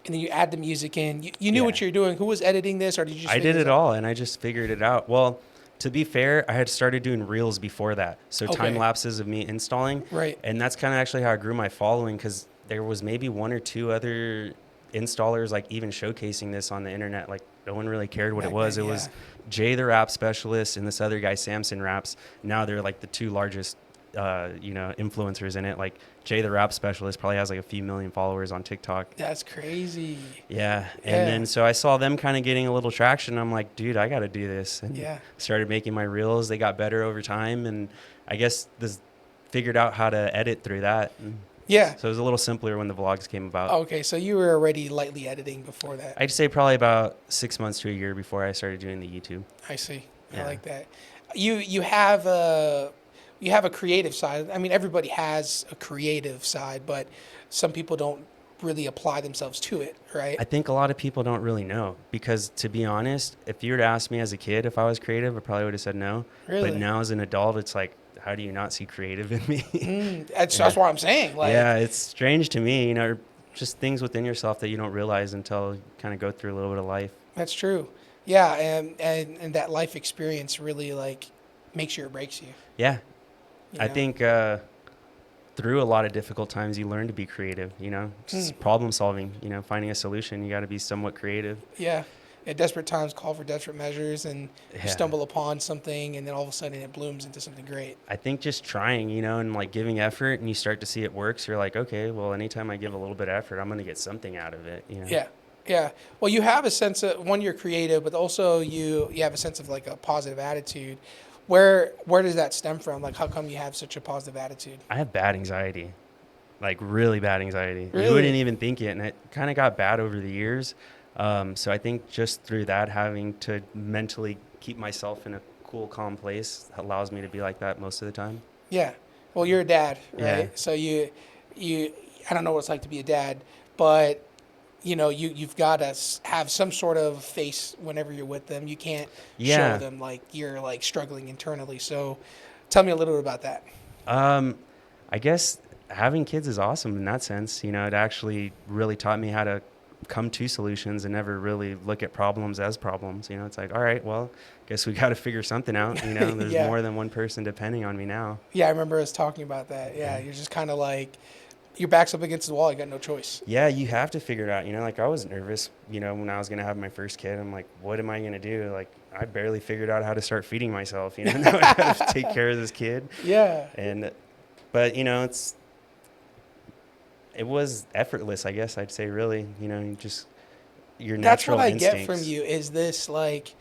and then you add the music in. You knew Yeah. what you're doing. Who was editing this, or did you just? I figure did this it out? all, and I just figured it out. Well, to be fair, I had started doing reels before that, so time Okay. lapses of me installing, Right. and that's kind of actually how I grew my following, because there was maybe 1 or 2 other installers like even showcasing this on the internet. Like no one really cared what Back it was. then, It was yeah. Jay the rap specialist and this other guy Samson Raps. Now they're like the 2 largest influencers in it. Like Jay the rap specialist probably has like a few million followers on TikTok. That's crazy. Yeah. Yeah. And then so I saw them kind of getting a little traction. I'm like, dude, I got to do this. And Yeah. started making my reels. They got better over time. And I guess this figured out how to edit through that. And Yeah. so it was a little simpler when the vlogs came about. Okay, so you were already lightly editing before that. I'd say probably about 6 months to a year before I started doing the YouTube. I see. I Yeah. like that. You have a creative side. I mean, everybody has a creative side, but some people don't really apply themselves to it, right? I think a lot of people don't really know, because to be honest, if you were to ask me as a kid if I was creative, I probably would have said no. Really? But now as an adult, it's like, how do you not see creative in me? That's what I'm saying. Like, Yeah, it's strange to me, just things within yourself that you don't realize until you kind of go through a little bit of life. that's true. Yeah, and that life experience really like makes you or breaks you. Yeah, you I know? think through a lot of difficult times, you learn to be creative, just problem solving, finding a solution. You got to be somewhat creative. Yeah. At desperate times, call for desperate measures, and Yeah. you stumble upon something, and then all of a sudden it blooms into something great. I think just trying, and like giving effort, and you start to see it works. You're like, okay, well, anytime I give a little bit of effort, I'm going to get something out of it. Yeah, yeah. Well, you have a sense of one, you're creative, but also you have a sense of like a positive attitude. Where does that stem from? Like, how come you have such a positive attitude? I have bad anxiety, like really bad anxiety. Really? You wouldn't even think it, and it kind of got bad over the years. So I think just through that, having to mentally keep myself in a cool, calm place allows me to be like that most of the time. Yeah. Well, you're a dad, right? Yeah. So you, I don't know what it's like to be a dad, but you've got to have some sort of face whenever you're with them. You can't Yeah. show them like you're like struggling internally. So tell me a little bit about that. I guess having kids is awesome in that sense. It actually really taught me how to come to solutions and never really look at problems as problems. It's like, all right, well, guess we got to figure something out. There's Yeah. more than one person depending on me now. Yeah, I remember us talking about that. Yeah, you're just kind of like your back's up against the wall. You got no choice. Yeah, you have to figure it out. Like I was nervous, when I was going to have my first kid. I'm like, what am I going to do? Like, I barely figured out how to start feeding myself. Now I got to take care of this kid. Yeah. But it was effortless, I guess I'd say, really. Just your That's natural what I instincts. get from you is this like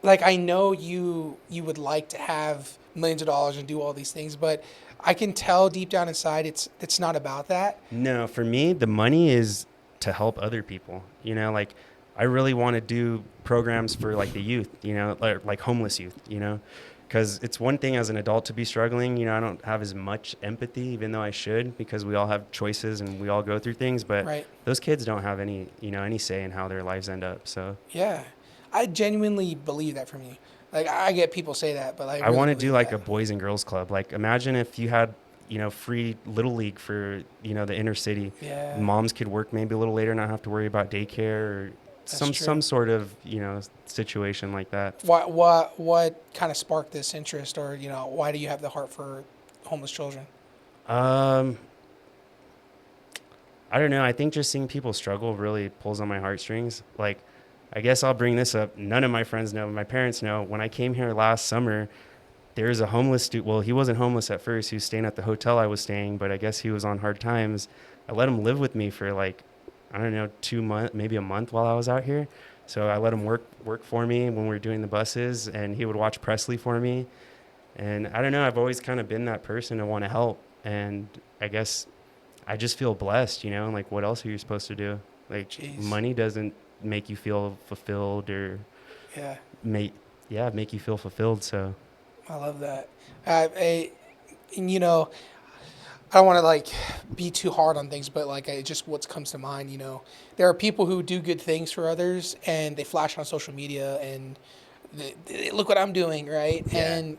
I know you would like to have millions of dollars and do all these things, but I can tell deep down inside it's not about that. No, for me, the money is to help other people. Like I really want to do programs for like the youth, like homeless youth, because it's one thing as an adult to be struggling. I don't have as much empathy, even though I should, because we all have choices and we all go through things. But Right. those kids don't have any say in how their lives end up. So Yeah. I genuinely believe that from you. Like I get people say that, but I want to do like a boys and girls club. Like imagine if you had, free little league for, the inner city. Yeah. Moms could work maybe a little later, not have to worry about daycare or That's true. some sort of, situation like that. What kind of sparked this interest, or why do you have the heart for homeless children? I don't know. I think just seeing people struggle really pulls on my heartstrings. Like, I guess I'll bring this up. None of my friends know. My parents know. When I came here last summer, there's a homeless dude. Well, he wasn't homeless at first. He was staying at the hotel I was staying, but I guess he was on hard times. I let him live with me for like, I don't know, 2 months, maybe a month while I was out here. So I let him work for me when we were doing the buses, and he would watch Presley for me. And I don't know, I've always kind of been that person to want to help. And I guess I just feel blessed, you know, like what else are you supposed to do? Like Jeez. money doesn't make you feel fulfilled or Yeah. make you feel fulfilled. So I love that. And, you know, I don't want to like be too hard on things, but like just what comes to mind, you know, there are people who do good things for others and they flash on social media and look what I'm doing, right? Yeah.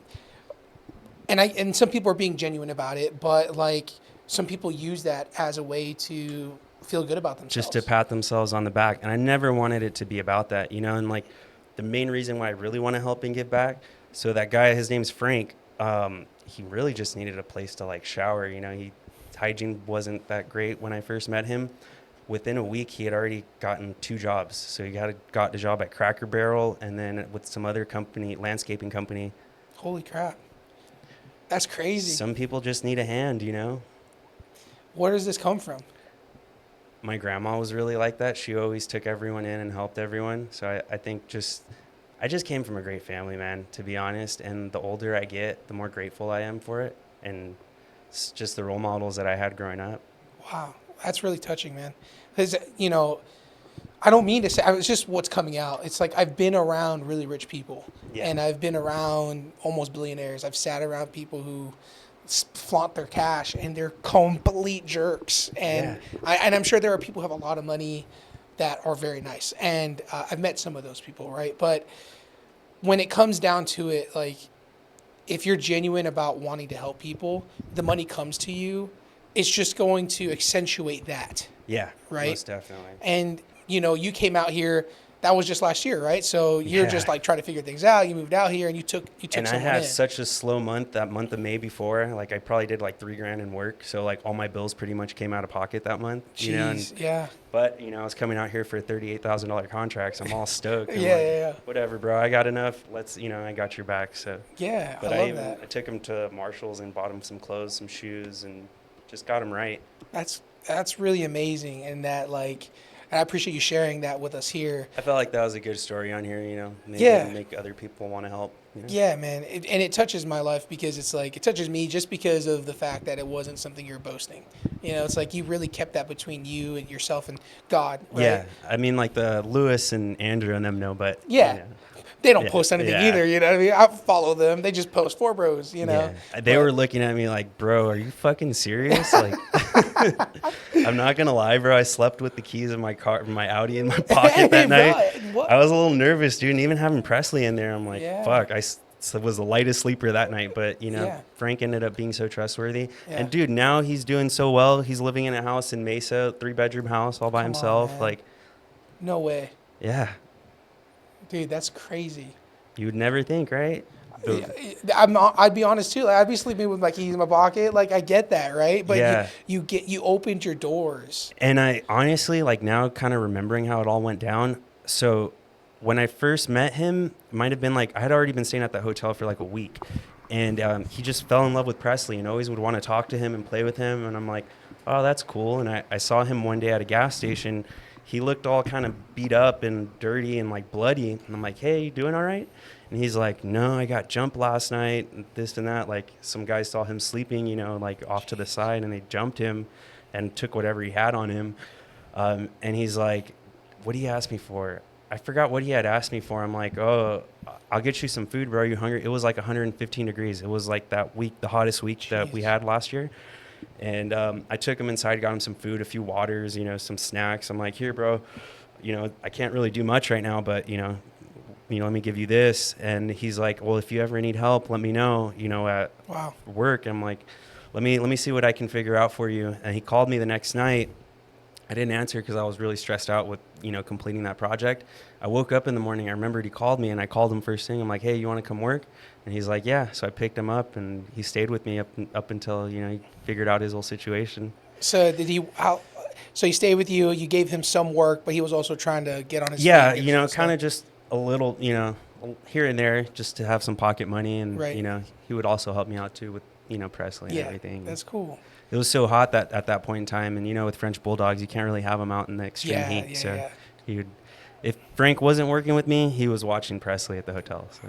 And some people are being genuine about it, but like some people use that as a way to feel good about themselves. just to pat themselves on the back. And I never wanted it to be about that, you know, and like the main reason why I really want to help and give back. So that guy, his name's Frank. He really just needed a place to like shower. You know, hygiene wasn't that great when I first met him. Within a week, he had already gotten 2 jobs. So he got a job at Cracker Barrel and then with some other company, landscaping company. Holy crap. That's crazy. Some people just need a hand, you know. Where does this come from? My grandma was really like that. She always took everyone in and helped everyone. So I think I just came from a great family, man, to be honest. And the older I get, the more grateful I am for it. And it's just the role models that I had growing up. Wow. That's really touching, man. Because, you know, I don't mean to say, it's just what's coming out. It's like I've been around really rich people. Yeah. And I've been around almost billionaires. I've sat around people who flaunt their cash and they're complete jerks. And I'm sure there are people who have a lot of money that are very nice. And I've met some of those people, right? But when it comes down to it, like, if you're genuine about wanting to help people, the money comes to you. It's just going to accentuate that. Yeah, right? Most definitely. And, you know, you came out here, that was just last year, right? So you're just like trying to figure things out. You moved out here and you took And I someone had in. such a slow month, that month of May before. Like I probably did like $3,000 in work. So like all my bills pretty much came out of pocket that month. Jeez, you know? And, yeah. But, you know, I was coming out here for $38,000 contracts. I'm all stoked. I'm Yeah. Whatever, bro. I got enough. I got your back. So Yeah, but I love that. I took him to Marshall's and bought him some clothes, some shoes, and just got him right. That's really amazing, and that like, and I appreciate you sharing that with us here. I felt like that was a good story on here, you know. Maybe make other people want to help. You know? Yeah, man, and it touches my life because it's like it touches me just because of the fact that it wasn't something you're boasting. You know, it's like you really kept that between you and yourself and God. Right? Yeah, I mean, like the Lewis and Andrew and them know, but yeah. You know. They don't post anything either, you know what I mean? I follow them. They just post four bros, you know? Yeah. They were looking at me like, bro, are you fucking serious? Like, I'm not going to lie, bro. I slept with the keys of my car, my Audi in my pocket that night. What? I was a little nervous, dude. And even having Presley in there, I'm like, fuck, I was the lightest sleeper that night. But, you know, Frank ended up being so trustworthy. Yeah. And, dude, now he's doing so well. He's living in a house in Mesa, 3-bedroom house all by himself. On, like, no way. Yeah. Dude, that's crazy. You would never think, right? I'd be honest too. Like, I'd be sleeping with my keys in my pocket. Like I get that, right? But you opened your doors. And I honestly, like now, kind of remembering how it all went down. So when I first met him, it might have been like I had already been staying at that hotel for like a week, and he just fell in love with Presley and always would want to talk to him and play with him. And I'm like, oh, that's cool. And I saw him one day at a gas station. He looked all kind of beat up and dirty and like bloody. And I'm like, hey, you doing all right? And he's like, no, I got jumped last night, and this and that. Like some guys saw him sleeping, you know, like off to the side, and they jumped him and took whatever he had on him. And he's like, what did he ask me for? I forgot what he had asked me for. I'm like, oh, I'll get you some food, bro. You hungry? It was like 115 degrees. It was like that week, the hottest week that we had last year. And I took him inside, got him some food, a few waters, you know, some snacks. I'm like, here, bro, you know, I can't really do much right now, but, you know, let me give you this. And he's like, well, if you ever need help, let me know, you know, at work. And I'm like, let me see what I can figure out for you. And he called me the next night. I didn't answer because I was really stressed out with, you know, completing that project. I woke up in the morning. I remembered he called me, and I called him first thing. I'm like, hey, you want to come work? And he's like, yeah. So I picked him up, and he stayed with me up until, you know, he figured out his whole situation. So so he stayed with you. You gave him some work, but he was also trying to get on his feet. Yeah, you know, kind of just a little here and there just to have some pocket money. And, Right. you know, he would also help me out too with, you know, Presley and Yeah, everything. that's cool. It was so hot that at that point in time, and, you know, with French Bulldogs, you can't really have them out in the extreme Yeah, heat. yeah, So yeah. he would, if Frank wasn't working with me, he was watching Presley at the hotel. So,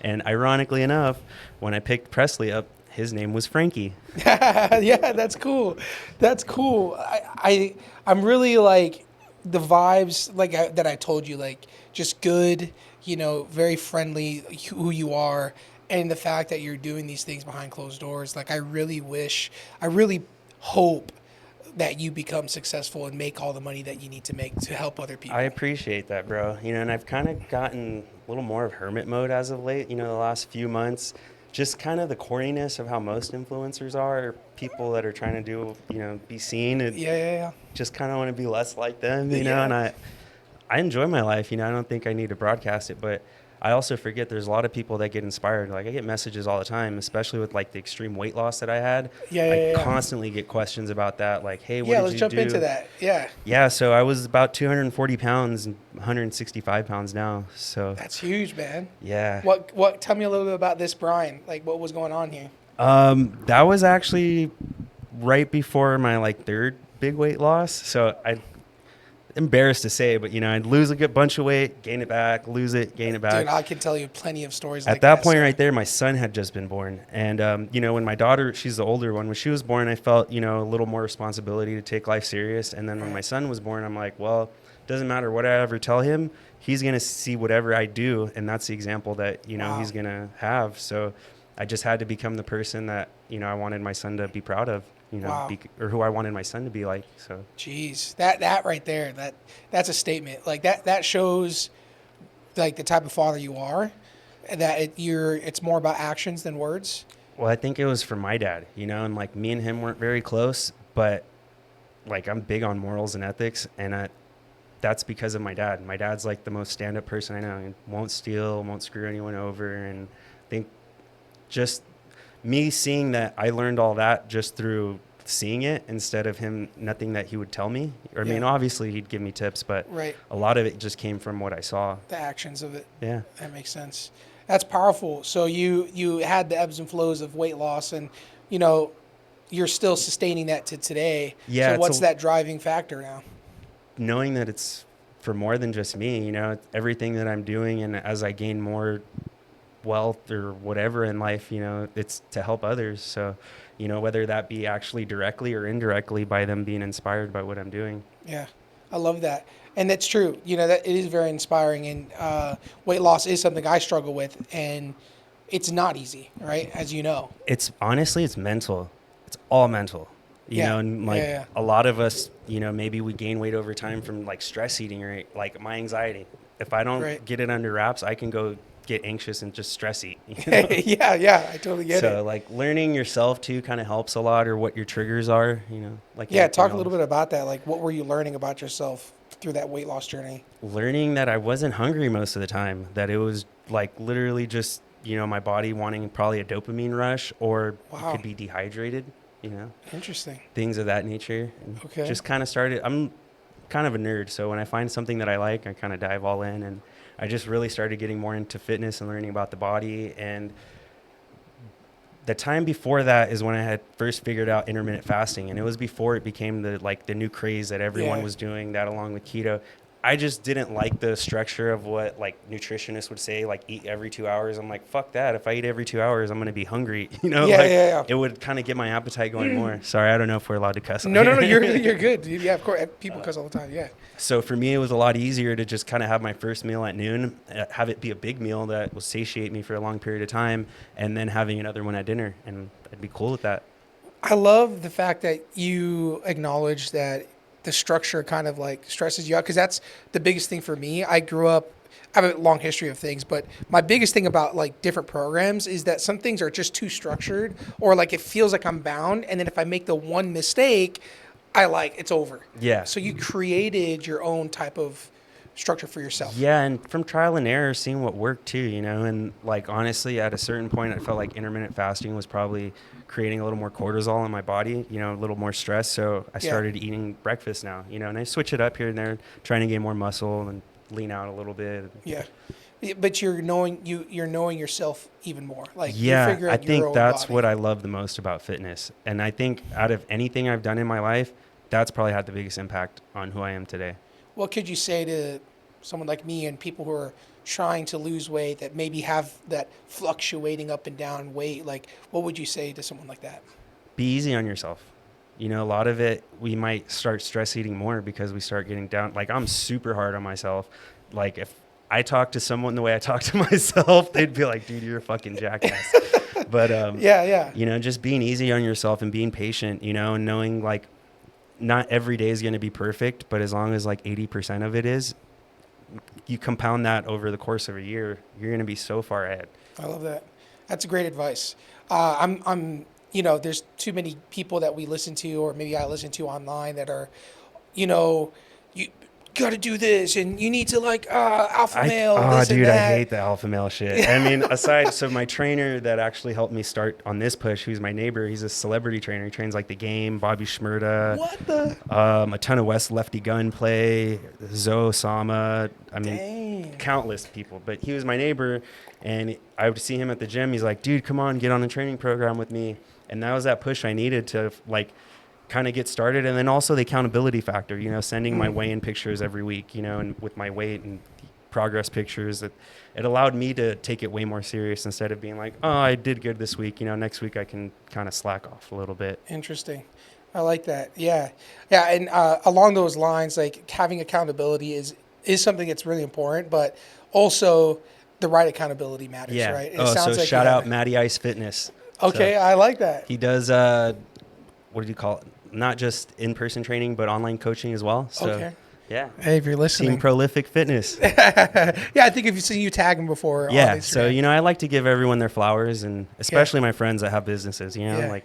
and ironically enough, when I picked Presley up, his name was Frankie. Yeah, that's cool. That's cool. I'm really like the vibes like that I told you, like just good, you know, very friendly, who you are, and the fact that you're doing these things behind closed doors. Like I really hope that you become successful and make all the money that you need to make to help other people. I appreciate that, bro. You know, and I've kind of gotten a little more of hermit mode as of late, you know, the last few months. Just kind of the corniness of how most influencers are, people that are trying to do, you know, be seen, and Yeah. just kind of want to be less like them, you know. Yeah. And I enjoy my life, you know. I don't think I need to broadcast it, but I also forget there's a lot of people that get inspired. Like I get messages all the time, especially with like the extreme weight loss that I had. I Yeah. constantly get questions about that, like, hey, what Yeah, did let's you jump do? into that. Yeah. Yeah, so I was about 240 pounds and 165 pounds now. So That's huge, man. yeah, What tell me a little bit about this Brian. Like what was going on here? that was actually right before my like third big weight loss. So I embarrassed to say, but you know, I'd lose a good bunch of weight, gain it back, lose it, gain it back. Dude, I can tell you plenty of stories At like that that. point so- right there, my son had just been born. And, you know, when my daughter, she's the older one, when she was born, I felt, you know, a little more responsibility to take life serious. And then when my son was born, I'm like, well, doesn't matter what I ever tell him, he's going to see whatever I do. And that's the example that, you know, Wow. he's going to have. So I just had to become the person that, you know, I wanted my son to be proud of, you know, Wow. or who I wanted my son to be like. So Jeez, that right there, that's a statement. Like that shows like the type of father you are. That it's more about actions than words. well, I think it was for my dad, you know, and like me and him weren't very close, but like I'm big on morals and ethics, and that's because of my dad. My dad's like the most stand-up person I know. He won't steal, won't screw anyone over, and I think just me seeing that, I learned all that just through seeing it instead of him, nothing that he would tell me. Or, I mean, Yeah. obviously he'd give me tips, but Right. a lot of it just came from what I saw. The actions of it. Yeah. That makes sense. That's powerful. So you had the ebbs and flows of weight loss, and you know you're still sustaining that to today. Yeah, So it's what's that driving factor now? Knowing that it's for more than just me, you know, everything that I'm doing, and as I gain more wealth or whatever in life, you know, it's to help others. So, you know, whether that be actually directly or indirectly by them being inspired by what I'm doing. Yeah, I love that, and that's true. You know that it is very inspiring, and weight loss is something I struggle with, and it's not easy, right? As you know. It's honestly, it's mental. It's all mental. You Yeah. know, and like Yeah. a lot of us, you know, maybe we gain weight over time from like stress eating, right? Like my anxiety. If I don't Right. get it under wraps, I can go get anxious and just stress eat. You know? Yeah, I totally get So it. like learning yourself too kind of helps a lot, or what your triggers are, you know, like Yeah, anything talk a little else. bit about that. Like, what were you learning about yourself through that weight loss journey? Learning that I wasn't hungry most of the time, that it was like literally just, you know, my body wanting probably a dopamine rush, or Wow. it could be dehydrated, you know, Interesting. things of that nature. And Okay. just kind of started, I'm kind of a nerd. So when I find something that I like, I kind of dive all in, and I just really started getting more into fitness and learning about the body. And the time before that is when I had first figured out intermittent fasting, and it was before it became the new craze that everyone Yeah. was doing that, along with keto. I just didn't like the structure of what like nutritionists would say, like eat every 2 hours. I'm like, fuck that. If I eat every 2 hours, I'm going to be hungry. You know, Yeah, like yeah. it would kind of get my appetite going more. Sorry, I don't know if we're allowed to cuss. on No, here. you're good. Dude. Yeah, of course. People cuss all the time. Yeah. So for me, it was a lot easier to just kind of have my first meal at noon, have it be a big meal that will satiate me for a long period of time, and then having another one at dinner, and I'd be cool with that. I love the fact that you acknowledge that the structure kind of like stresses you out, because that's the biggest thing for me. I grew up, I have a long history of things, but my biggest thing about like different programs is that some things are just too structured, or like it feels like I'm bound. And then if I make the one mistake, it's over. Yeah. So you created your own type of structure for yourself. Yeah, and from trial and error, seeing what worked too, you know, and like honestly, at a certain point, I felt like intermittent fasting was probably creating a little more cortisol in my body, you know, a little more stress. So I Yeah. started eating breakfast now, you know, and I switch it up here and there, trying to gain more muscle and lean out a little bit. Yeah. But you're knowing yourself even more. Like you Yeah, figure I out your think own that's body. what I love the most about fitness. And I think out of anything I've done in my life, that's probably had the biggest impact on who I am today. What could you say to someone like me and people who are trying to lose weight that maybe have that fluctuating up and down weight? Like, what would you say to someone like that? Be easy on yourself. You know, a lot of it, we might start stress eating more because we start getting down. Like, I'm super hard on myself. Like, if I talk to someone the way I talk to myself, they'd be like, dude, you're a fucking jackass. But, Yeah. you know, just being easy on yourself and being patient, you know, and knowing like not every day is going to be perfect, but as long as like 80% of it is, you compound that over the course of a year, you're going to be so far ahead. I love that. That's great advice. There's too many people that we listen to, or maybe I listen to online that are, you got to do this, and you need to alpha male, this and Dude, that. I hate the alpha male shit. I mean, so my trainer that actually helped me start on this push, who's my neighbor, he's a celebrity trainer. He trains like The Game, Bobby Shmurda, What the? a ton of West Lefty Gunplay, Zoe Sama. I mean, Dang. countless people. But he was my neighbor, and I would see him at the gym. He's like, dude, come on, get on a training program with me. And that was that push I needed to kind of get started. And then also the accountability factor, you know, sending my weigh-in pictures every week, you know, and with my weight and progress pictures, it allowed me to take it way more serious instead of being like, oh, I did good this week, you know, next week I can kind of slack off a little bit. Interesting. I like that. Yeah. And along those lines, like having accountability is something that's really important, but also the right accountability matters, Yeah. right? And So shout out Matty Ice Fitness. Okay, So I like that. he does, what do you call it? Not just in-person training, but online coaching as well. So, Okay. yeah. Hey, if you're listening. Team Prolific Fitness. Yeah, I think if you've seen you tag him before. Yeah. On Instagram. So, you know, I like to give everyone their flowers, and especially my friends that have businesses, you know, like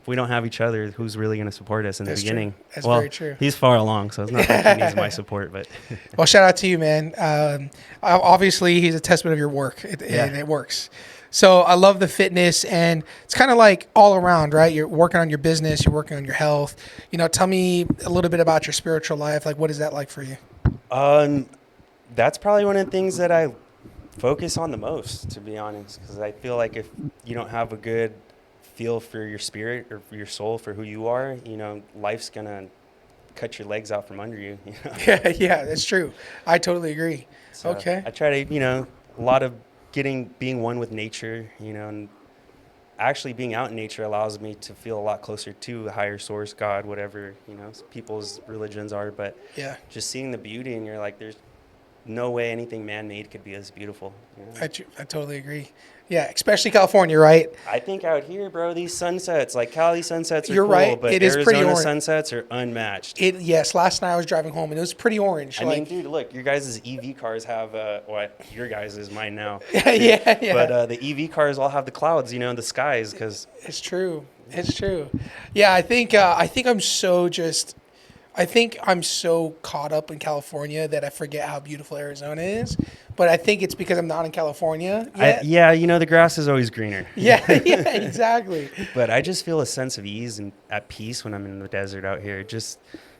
if we don't have each other, who's really going to support us in the beginning? True. That's very true. He's far along, so it's not like he needs my support, but. Well, shout out to you, man. Obviously, he's a testament of your work, and it works. So I love the fitness, and it's kind of like all around, right? You're working on your business, you're working on your health. You know, tell me a little bit about your spiritual life. Like, what is that like for you? That's probably one of the things that I focus on the most, to be honest, because I feel like if you don't have a good feel for your spirit or for your soul, for who you are, you know, life's gonna cut your legs out from under you. You know? Yeah, that's true. I totally agree. So okay. I try to, you know, a lot of being one with nature, you know, and actually being out in nature allows me to feel a lot closer to a higher source, God, whatever, you know, people's religions are. But yeah, just seeing the beauty, and you're like, there's no way anything man-made could be as beautiful. You know? I totally agree. Yeah, especially California, right? I think out here, bro, these sunsets, like Cali sunsets are You're cool, right. but It is pretty Arizona orange. sunsets are unmatched. Yes, last night I was driving home and it was pretty orange. I mean, dude, look, your guys' EV cars have, your guys is mine now. yeah. But the EV cars all have the clouds, you know, in the skies, because It's true. It's true. Yeah, I think I'm so caught up in California that I forget how beautiful Arizona is. But I think it's because I'm not in California yet. you know, the grass is always greener. Yeah, exactly. But I just feel a sense of ease and at peace when I'm in the desert out here. Just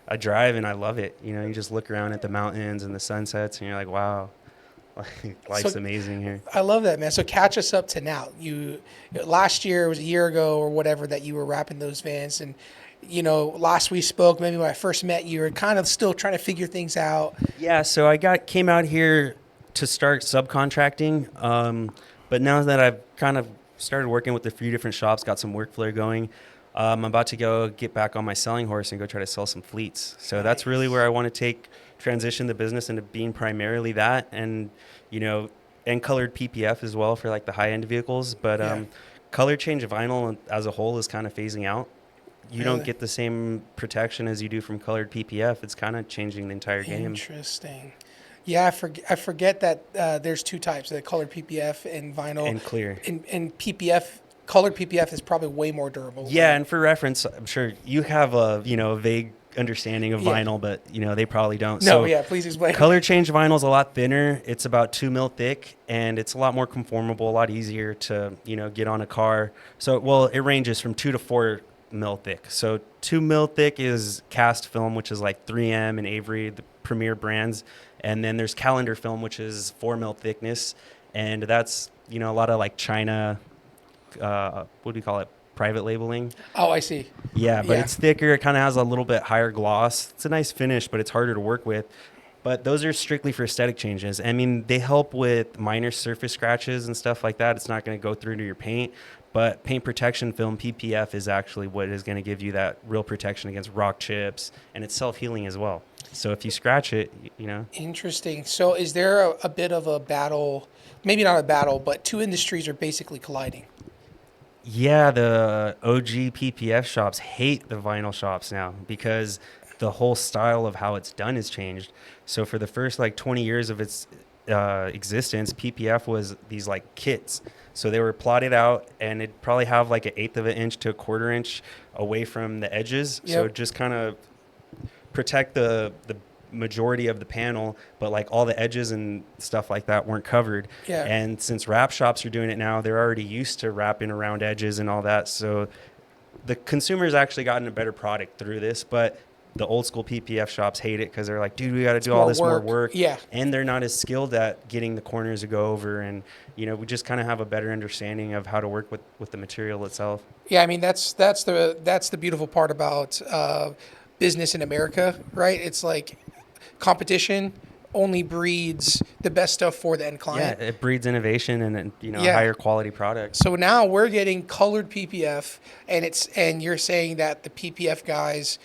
I drive and I love it. You know, you just look around at the mountains and the sunsets and you're like, wow, life's amazing here. I love that, man. So catch us up to now. Last year, it was a year ago or whatever that you were wrapping those vans, and you know, last we spoke, maybe when I first met you, were kind of still trying to figure things out. Yeah, so I came out here to start subcontracting, but now that I've kind of started working with a few different shops, got some workflow going, I'm about to go get back on my selling horse and go try to sell some fleets. So that's really where I want to transition the business into being primarily that, and you know, and colored PPF as well for like the high end vehicles. But color change vinyl as a whole is kind of phasing out. You don't get the same protection as you do from colored PPF. It's kind of changing the entire game. Interesting. Yeah, I forget that there's two types: the colored PPF and vinyl and clear. And PPF, colored PPF is probably way more durable. Yeah, and for reference, I'm sure you have a vague understanding of vinyl, but they probably don't. No, please explain. Color change vinyl is a lot thinner. It's about 2 mil thick, and it's a lot more conformable, a lot easier to get on a car. So it ranges from 2 to 4 mil thick. So 2 mil thick is cast film, which is like 3M and Avery, the premier brands, And then there's calendar film, which is 4 mil thickness, and that's a lot of like China, what do you call it? Private labeling. Oh, I see. Yeah, but Yeah. it's thicker. It kind of has a little bit higher gloss. It's a nice finish, but it's harder to work with. But those are strictly for aesthetic changes. I mean, they help with minor surface scratches and stuff like that. It's not going to go through to your paint. But paint protection film, PPF, is actually what is going to give you that real protection against rock chips, and it's self-healing as well. So if you scratch it, Interesting. So is there a bit of a battle, maybe not a battle, but two industries are basically colliding? Yeah, the OG PPF shops hate the vinyl shops now because the whole style of how it's done has changed. So for the first like 20 years of its existence, PPF was these like kits. So they were plotted out, and it'd probably have like an eighth of an inch to a quarter inch away from the edges. So Yep. just kind of protect the majority of the panel, but like all the edges and stuff like that weren't covered. Yeah. And since wrap shops are doing it now, they're already used to wrapping around edges and all that. So the consumer's actually gotten a better product through this, but the old school PPF shops hate it because they're like, dude, we got to do all this more work. Yeah. And they're not as skilled at getting the corners to go over. And, we just kind of have a better understanding of how to work with the material itself. Yeah, I mean that's the beautiful part about business in America, right? It's like competition only breeds the best stuff for the end Yeah, client. it breeds innovation and, Yeah. higher quality products. So now we're getting colored PPF, and you're saying that the PPF guys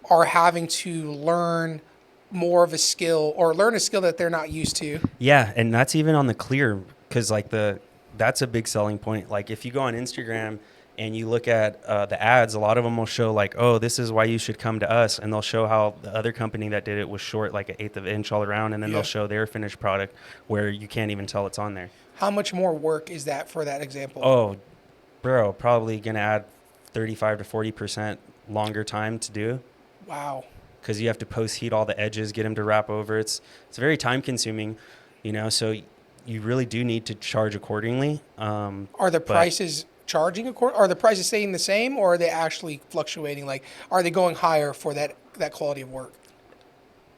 are having to learn more of a skill or learn a skill that they're not used to. Yeah, and that's even on the clear, because like that's a big selling point. Like if you go on Instagram and you look at the ads, a lot of them will show like, oh, this is why you should come to us, and they'll show how the other company that did it was short like an eighth of an inch all around, and then Yeah. they'll show their finished product where you can't even tell it's on there. How much more work is that for that example? Oh, bro, probably gonna add 35 to 40% longer time to do, Wow. because you have to post heat all the edges, get them to wrap over. It's very time consuming, so you really do need to charge accordingly. Are the prices charging are the prices staying the same, or are they actually fluctuating? Like, are they going higher for that quality of work?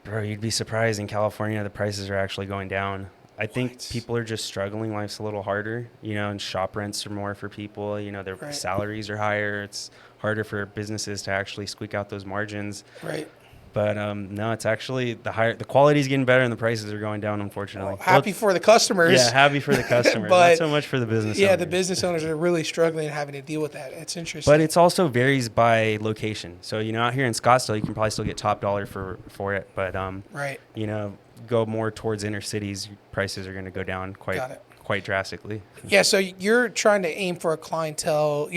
Bro, you'd be surprised. In California, the prices are actually going down. I think What? people are just struggling. Life's a little harder, and shop rents are more for people. Their Right. salaries are higher. It's harder for businesses to actually squeak out those margins. Right. But no, it's actually the quality's getting better and the prices are going down, unfortunately. Well, happy for the customers. Yeah, happy for the customers, But not so much for the business Yeah, owners. the business owners are really struggling and having to deal with that. It's interesting. But it's also varies by location. So, out here in Scottsdale, you can probably still get top dollar for it. But, right. Go more towards inner cities, prices are going to go down Got it. quite drastically. Yeah, so you're trying to aim for a clientele.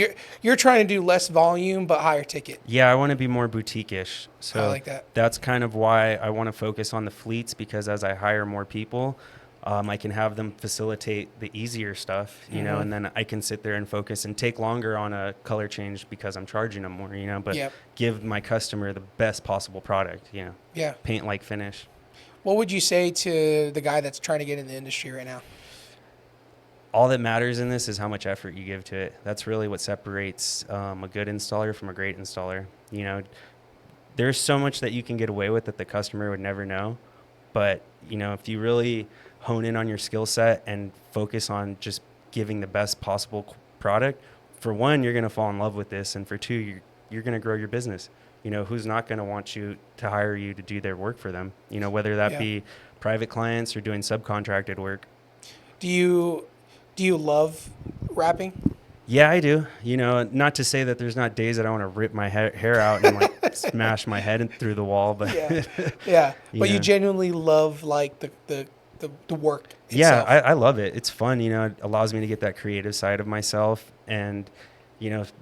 You're trying to do less volume but higher ticket. Yeah, I want to be more boutique-ish. So I like that. That's kind of why I want to focus on the fleets, because as I hire more people, I can have them facilitate the easier stuff, Mm-hmm. and then I can sit there and focus and take longer on a color change because I'm charging them more, but Yep. give my customer the best possible product, Yeah. paint like finish. What would you say to the guy that's trying to get in the industry right now? All that matters in this is how much effort you give to it. That's really what separates a good installer from a great installer. There's so much that you can get away with that the customer would never know. But, if you really hone in on your skill set and focus on just giving the best possible product, for one, you're going to fall in love with this. And for two, you're going to grow your business. Who's not going to want you to hire you to do their work for them, whether that Yeah. be private clients or doing subcontracted work. Do you love rapping? Yeah, I do. Not to say that there's not days that I want to rip my hair out and like smash my head through the wall, but Yeah. Yeah. But you Yeah. genuinely love like the work yeah, itself. I love it. It's fun. It allows me to get that creative side of myself. And,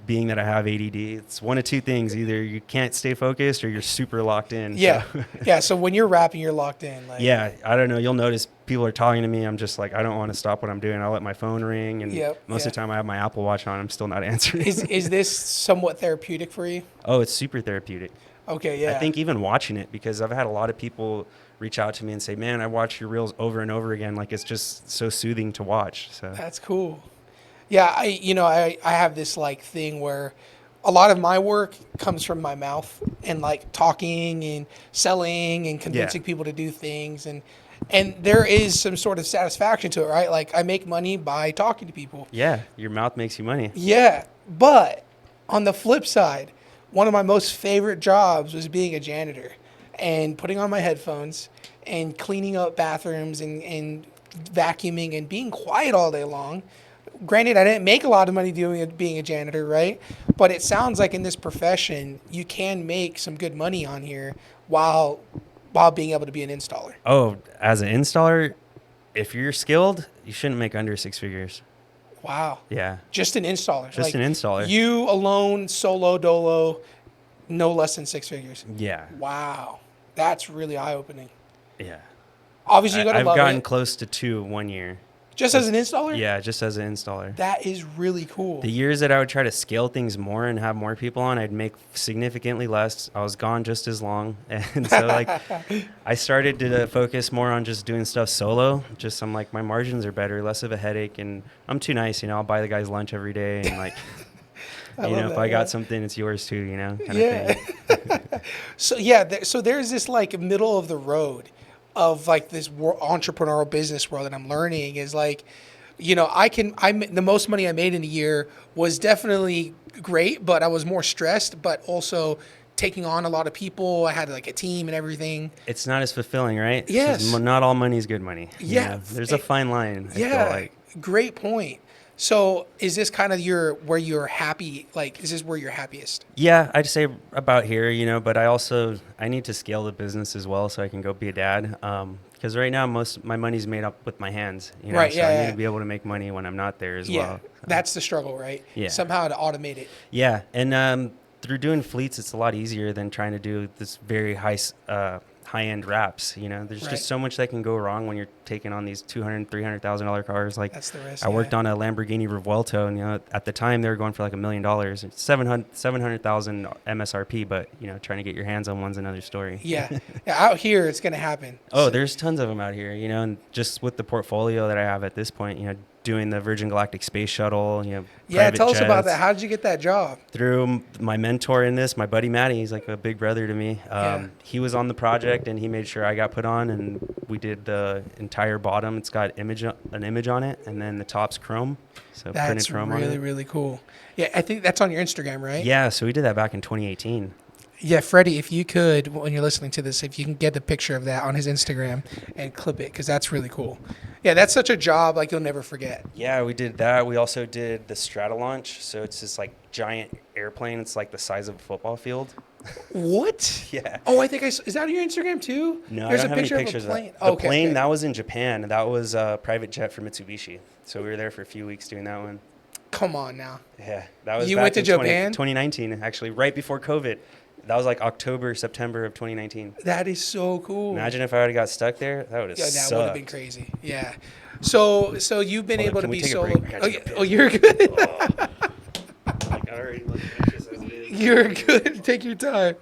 being that I have ADD, it's one of two things. Either you can't stay focused or you're super locked in. Yeah. So, Yeah. So when you're rapping, you're locked in. Like, yeah, I don't know. You'll notice people are talking to me. I'm just like, I don't want to stop what I'm doing. I'll let my phone ring. And Yep, most of the time I have my Apple Watch on. I'm still not answering. Is this somewhat therapeutic for you? Oh, it's super therapeutic. Okay. Yeah. I think even watching it, because I've had a lot of people reach out to me and say, man, I watch your reels over and over again. Like, it's just so soothing to watch. So That's cool. Yeah, I have this like thing where a lot of my work comes from my mouth and like talking and selling and convincing people to do things, and And there is some sort of satisfaction to it, right? Like I make money by talking to people. Yeah, your mouth makes you money. Yeah, but on the flip side, one of my most favorite jobs was being a janitor and putting on my headphones and cleaning up bathrooms and vacuuming and being quiet all day long. Granted, I didn't make a lot of money doing it, being a janitor, right? But it sounds like in this profession, you can make some good money on here while being able to be an installer. Oh, as an installer, if you're skilled, you shouldn't make under 6 figures. Wow. Yeah. Just an installer. Just an installer. You alone, solo, dolo, no less than 6 figures. Yeah. Wow. That's really eye opening. Yeah. Obviously, you got to I've love gotten it. close to 2 1 year. Just as an installer? Yeah, just as an installer. That is really cool. The years that I would try to scale things more and have more people on, I'd make significantly less. I was gone just as long. And so, like, I started to focus more on just doing stuff solo. Just, I'm like, my margins are better, less of a headache. And I'm too nice, you know, I'll buy the guys lunch every day. And, like, you know, if I got something, it's yours too, you know, kind of thing. So there's this, like, middle of the road of, like, this entrepreneurial business world that I'm learning is, like, you know, the most money I made in a year was definitely great, but I was more stressed, but also taking on a lot of people. I had like a team and everything. It's not as fulfilling, right? Yes. Not all money is good money. you Yeah. know? There's a fine line. I feel Yeah. like. Great point. So is this kind of where you're happy? Like, is this where you're happiest? Yeah, I'd say about here, you know, but I need to scale the business as well so I can go be a dad. Because right now, most my money's made up with my hands, you know, Right, so yeah, I yeah. need to be able to make money when I'm not there as Yeah. well. That's the struggle, right? Yeah. Somehow to automate it. Yeah, and through doing fleets, it's a lot easier than trying to do this very high-end wraps. You know, there's Right. just so much that can go wrong when you're taking on these $200,000, $300,000 cars. Like, That's the risk. I worked on a Lamborghini Revuelto, and you know, at the time they were going for like $1 million, 700,000 MSRP. But you know, trying to get your hands on one's another story. Yeah. Yeah. Out here, it's going to happen. Oh, So- there's tons of them out here, you know, and just with the portfolio that I have at this point, you know, doing the Virgin Galactic Space Shuttle, you know, Yeah. private Tell us about jets. that. How did you get that job? Through my mentor in this, my buddy Matty, he's like a big brother to me. Yeah. He was on the project and he made sure I got put on, and we did the entire bottom. It's got an image on it, and then the top's chrome. So That's printed chrome really, on it. really cool. Yeah. I think that's on your Instagram, right? Yeah, so we did that back in 2018. Yeah, Freddie, if you could, when you're listening to this, if you can get a picture of that on his Instagram and clip it, because that's really cool. Yeah, that's such a job like you'll never forget. Yeah, we did that. We also did the Strata launch. So it's this like giant airplane. It's like the size of a football field. What? Yeah. Oh, I think is that on your Instagram too? No, There's I don't have any pictures of a of plane. that. The Okay, plane, okay. that was in Japan. That was a private jet for Mitsubishi. So we were there for a few weeks doing that one. Come on now. Yeah, that was You back went to in Japan? 2019, actually, right before COVID. That was like October, September of 2019. That is so cool. Imagine if I would have got stuck there. That would have Yeah, sucked. that would have been crazy. Yeah. So you've been Hold on, able to can we be take a solo. break? I gotta take a piss. Oh, you're good. Like, I already looked anxious as it is. You're good. Take your time.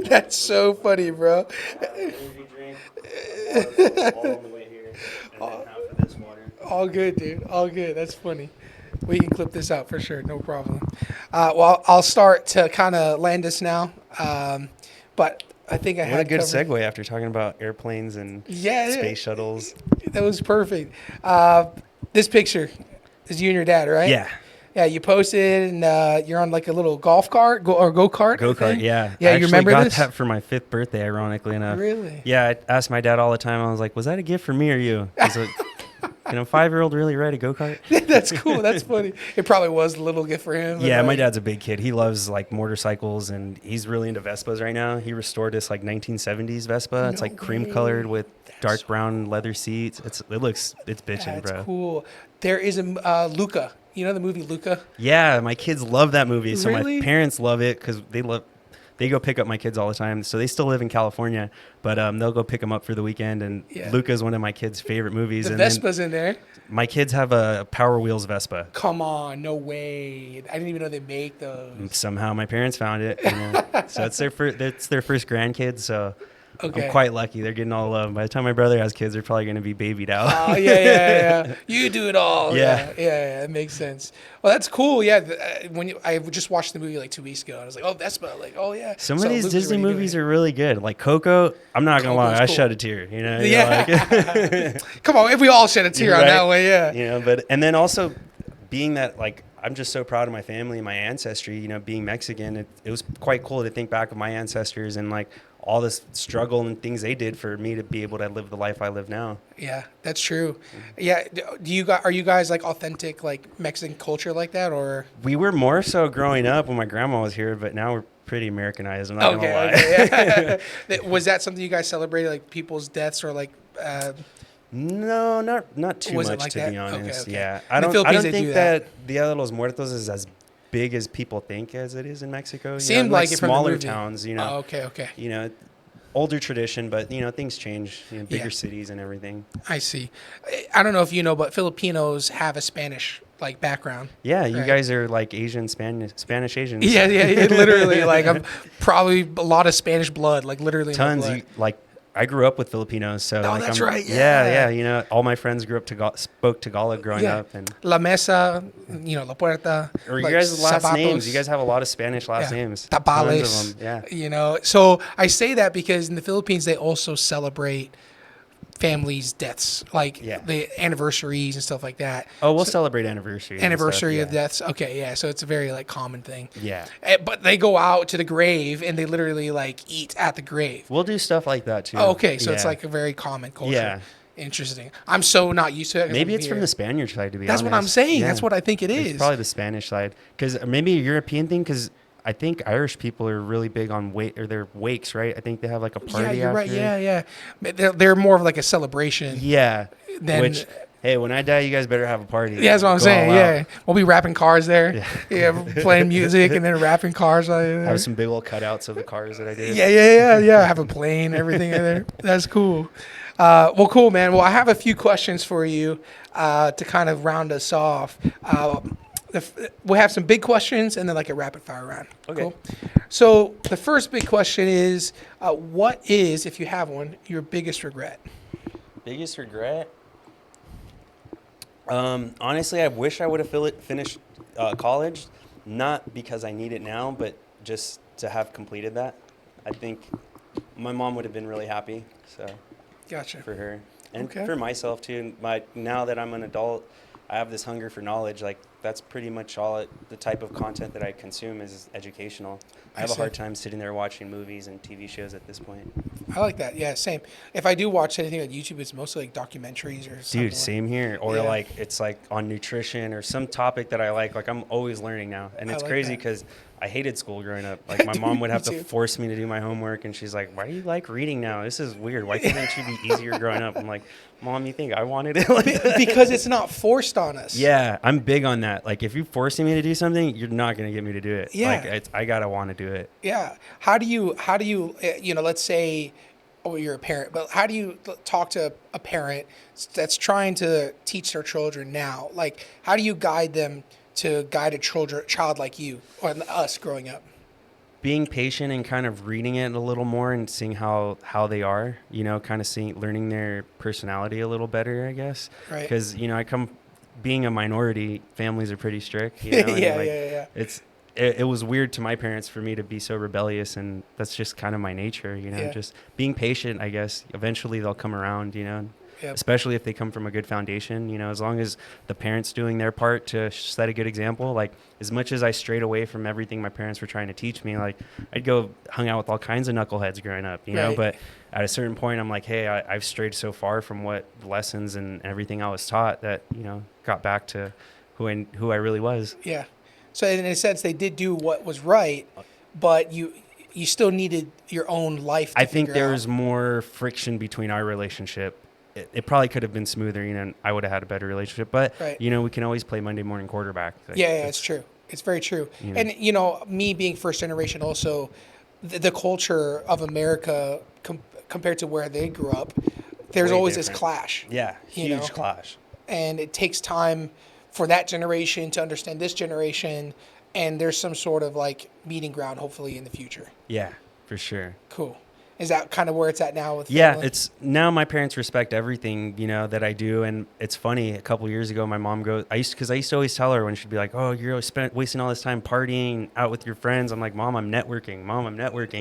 That's so funny, bro. and then half of this water. All good, dude. All good. That's funny. We can clip this out for sure. No problem. Well, I'll start to kind of land us now. But I think I What had a good covered. segue after talking about airplanes and Yeah, space shuttles. that was perfect. This picture is you and your dad, right? Yeah. Yeah, you posted and you're on like a little golf cart or go-kart. I Go kart, think? yeah. Yeah, I you actually remember got this? that for my 5th birthday, ironically enough. Really? Yeah, I asked my dad all the time. I was like, was that a gift for me or you? He's like, can a 5-year-old really ride a go-kart? That's cool. That's funny. It probably was a little gift for him. but, Yeah, my like, dad's a big kid. He loves like motorcycles and he's really into Vespas right now. He restored this like 1970s Vespa. It's No like cream way. colored with dark so brown leather seats. It's bitching, That's bro. cool. There is a Luca. You know the movie Luca? Yeah, my kids love that movie. So Really? my parents love it because they go pick up my kids all the time. So they still live in California, but they'll go pick them up for the weekend. And Yeah. Luca is one of my kids' favorite movies. The And then Vespa's in there. my kids have a Power Wheels Vespa. Come on, no way. I didn't even know they make those. Somehow my parents found it. So it's their first grandkids. So Okay. I'm quite lucky. They're getting all love. By the time my brother has kids, they're probably going to be babied out. Oh, yeah. You do it all. Yeah. Yeah, that makes sense. Well, that's cool. Yeah, I just watched the movie like 2 weeks ago, and I was like, oh, Vespa. Like, oh, yeah. Some So of these Luca's Disney already doing movies it. are really good. Like Coco, I'm not going to lie, Coco's I cool. shed a tear. You know? Yeah. Come on, if we all shed a tear on Right? that way, yeah. You know, but and then also being that like I'm just so proud of my family and my ancestry. You know, being Mexican, it was quite cool to think back of my ancestors and like all this struggle and things they did for me to be able to live the life I live now. Yeah, that's true. Yeah, are you guys like authentic like Mexican culture like that or? We were more so growing up when my grandma was here, but now we're pretty Americanized. I'm not gonna lie. Okay. Yeah. Was that something you guys celebrated, like people's deaths or like? No, not too Was it much like to that? be honest. Okay. Yeah, In I the don't Philippines, they think do that. Dia de los Muertos is as big as people think as it is in Mexico. Seemed like like it from the smaller movie. towns. You know. Oh, okay. You know, older tradition, but you know things change. You know, bigger Yeah. cities and everything. I see. I don't know if you know, but Filipinos have a Spanish like background. Yeah, you Right. guys are like Spanish Asians. Yeah, literally. Like I'm probably a lot of Spanish blood, like literally. in my Tons. blood. Like I grew up with Filipinos, so like that's I'm, right, Yeah, yeah. You know, all my friends grew up spoke Tagalog growing Yeah. up, and La mesa, la puerta. or like you guys' last zapatos. names. You guys have a lot of Spanish last Yeah. names. Tapales. Tons of them. Yeah. So I say that because in the Philippines they also celebrate families' deaths, like Yeah. the anniversaries and stuff like that. Oh, we'll celebrate anniversaries. and Anniversary stuff, of deaths. Okay, yeah. So it's a very like common thing. Yeah. But they go out to the grave and they literally like eat at the grave. We'll do stuff like that too. Oh, okay, so it's Yeah. like a very common culture. Yeah. Interesting. I'm so not used to it. 'cause Maybe I'm it's from here. the Spaniard side, to be That's honest. what I'm saying. Yeah. That's what I think it is. It's probably the Spanish side, because maybe a European thing. Because I think Irish people are really big on their wakes, right? I think they have like a party. Yeah, you're right. after. Yeah. They're more of like a celebration. Yeah. Then- Which, hey, when I die, you guys better have a party. Yeah, that's what I'm Go saying. all out. Yeah, we'll be rapping cars there. Yeah, playing music and then rapping cars. Have some big old cutouts of the cars that I did. Yeah. Have a plane, everything in there. That's cool. Well, cool, man. Well, I have a few questions for you to kind of round us off. We'll have some big questions and then like a rapid fire round. Okay. Cool. So the first big question is, what is, if you have one, your biggest regret? Biggest regret? Honestly, I wish I would have finished college, not because I need it now, but just to have completed that. I think my mom would have been really happy. So Gotcha. for her and Okay. for myself too. Now that I'm an adult, I have this hunger for knowledge. Like that's pretty much all the type of content that I consume is educational. I have a see. hard time sitting there watching movies and TV shows at this point. I like that. Yeah, same. If I do watch anything on YouTube, it's mostly like documentaries or something. Dude, same here. Or Yeah. like it's like on nutrition or some topic that I like. Like I'm always learning now, and I it's like crazy that. because I hated school growing up. Like my mom would have me to too. force me to do my homework, and she's like, "Why do you like reading now? This is weird. Why couldn't it be easier growing up?" I'm like, "Mom, you think I wanted it like that?" Because it's not forced on us. Yeah, I'm big on that. Like if you're forcing me to do something, you're not gonna get me to do it. Yeah. Like I gotta want to do it. Yeah. How do you, let's say, oh, you're a parent, but how do you talk to a parent that's trying to teach their children now? Like, how do you guide them to guide a child like you or us growing up? being patient and kind of reading it a little more and seeing how they are, kind of learning their personality a little better, I guess. Right. Because, being a minority, families are pretty strict, Yeah, and yeah. it was weird to my parents for me to be so rebellious, and that's just kind of my nature, Yeah. just being patient, I guess. Eventually they'll come around, Yep. especially if they come from a good foundation, as long as the parents doing their part to set a good example. Like, as much as I strayed away from everything my parents were trying to teach me, like, I'd go hung out with all kinds of knuckleheads growing up, Right. but at a certain point I'm like, hey, I've strayed so far from what lessons and everything I was taught that, got back to who I really was. Yeah. So in a sense, they did do what was right, but you still needed your own life to I think figure there out. was more friction between our relationship. It probably could have been smoother, and I would have had a better relationship. But, Right. we can always play Monday morning quarterback. Like, Yeah, it's true. It's very true. And, me being first generation also, the culture of America compared to where they grew up, there's Way always different. this clash. Yeah, You huge know? clash. And it takes time for that generation to understand this generation, and there's some sort of like meeting ground hopefully in the future. Yeah, for sure. Cool. Is that kind of where it's at now with Yeah, family? it's now my parents respect everything, that I do. And it's funny, a couple years ago, my mom goes, I used to always tell her when she'd be like, oh, you're always wasting all this time partying out with your friends. I'm like, Mom, I'm networking.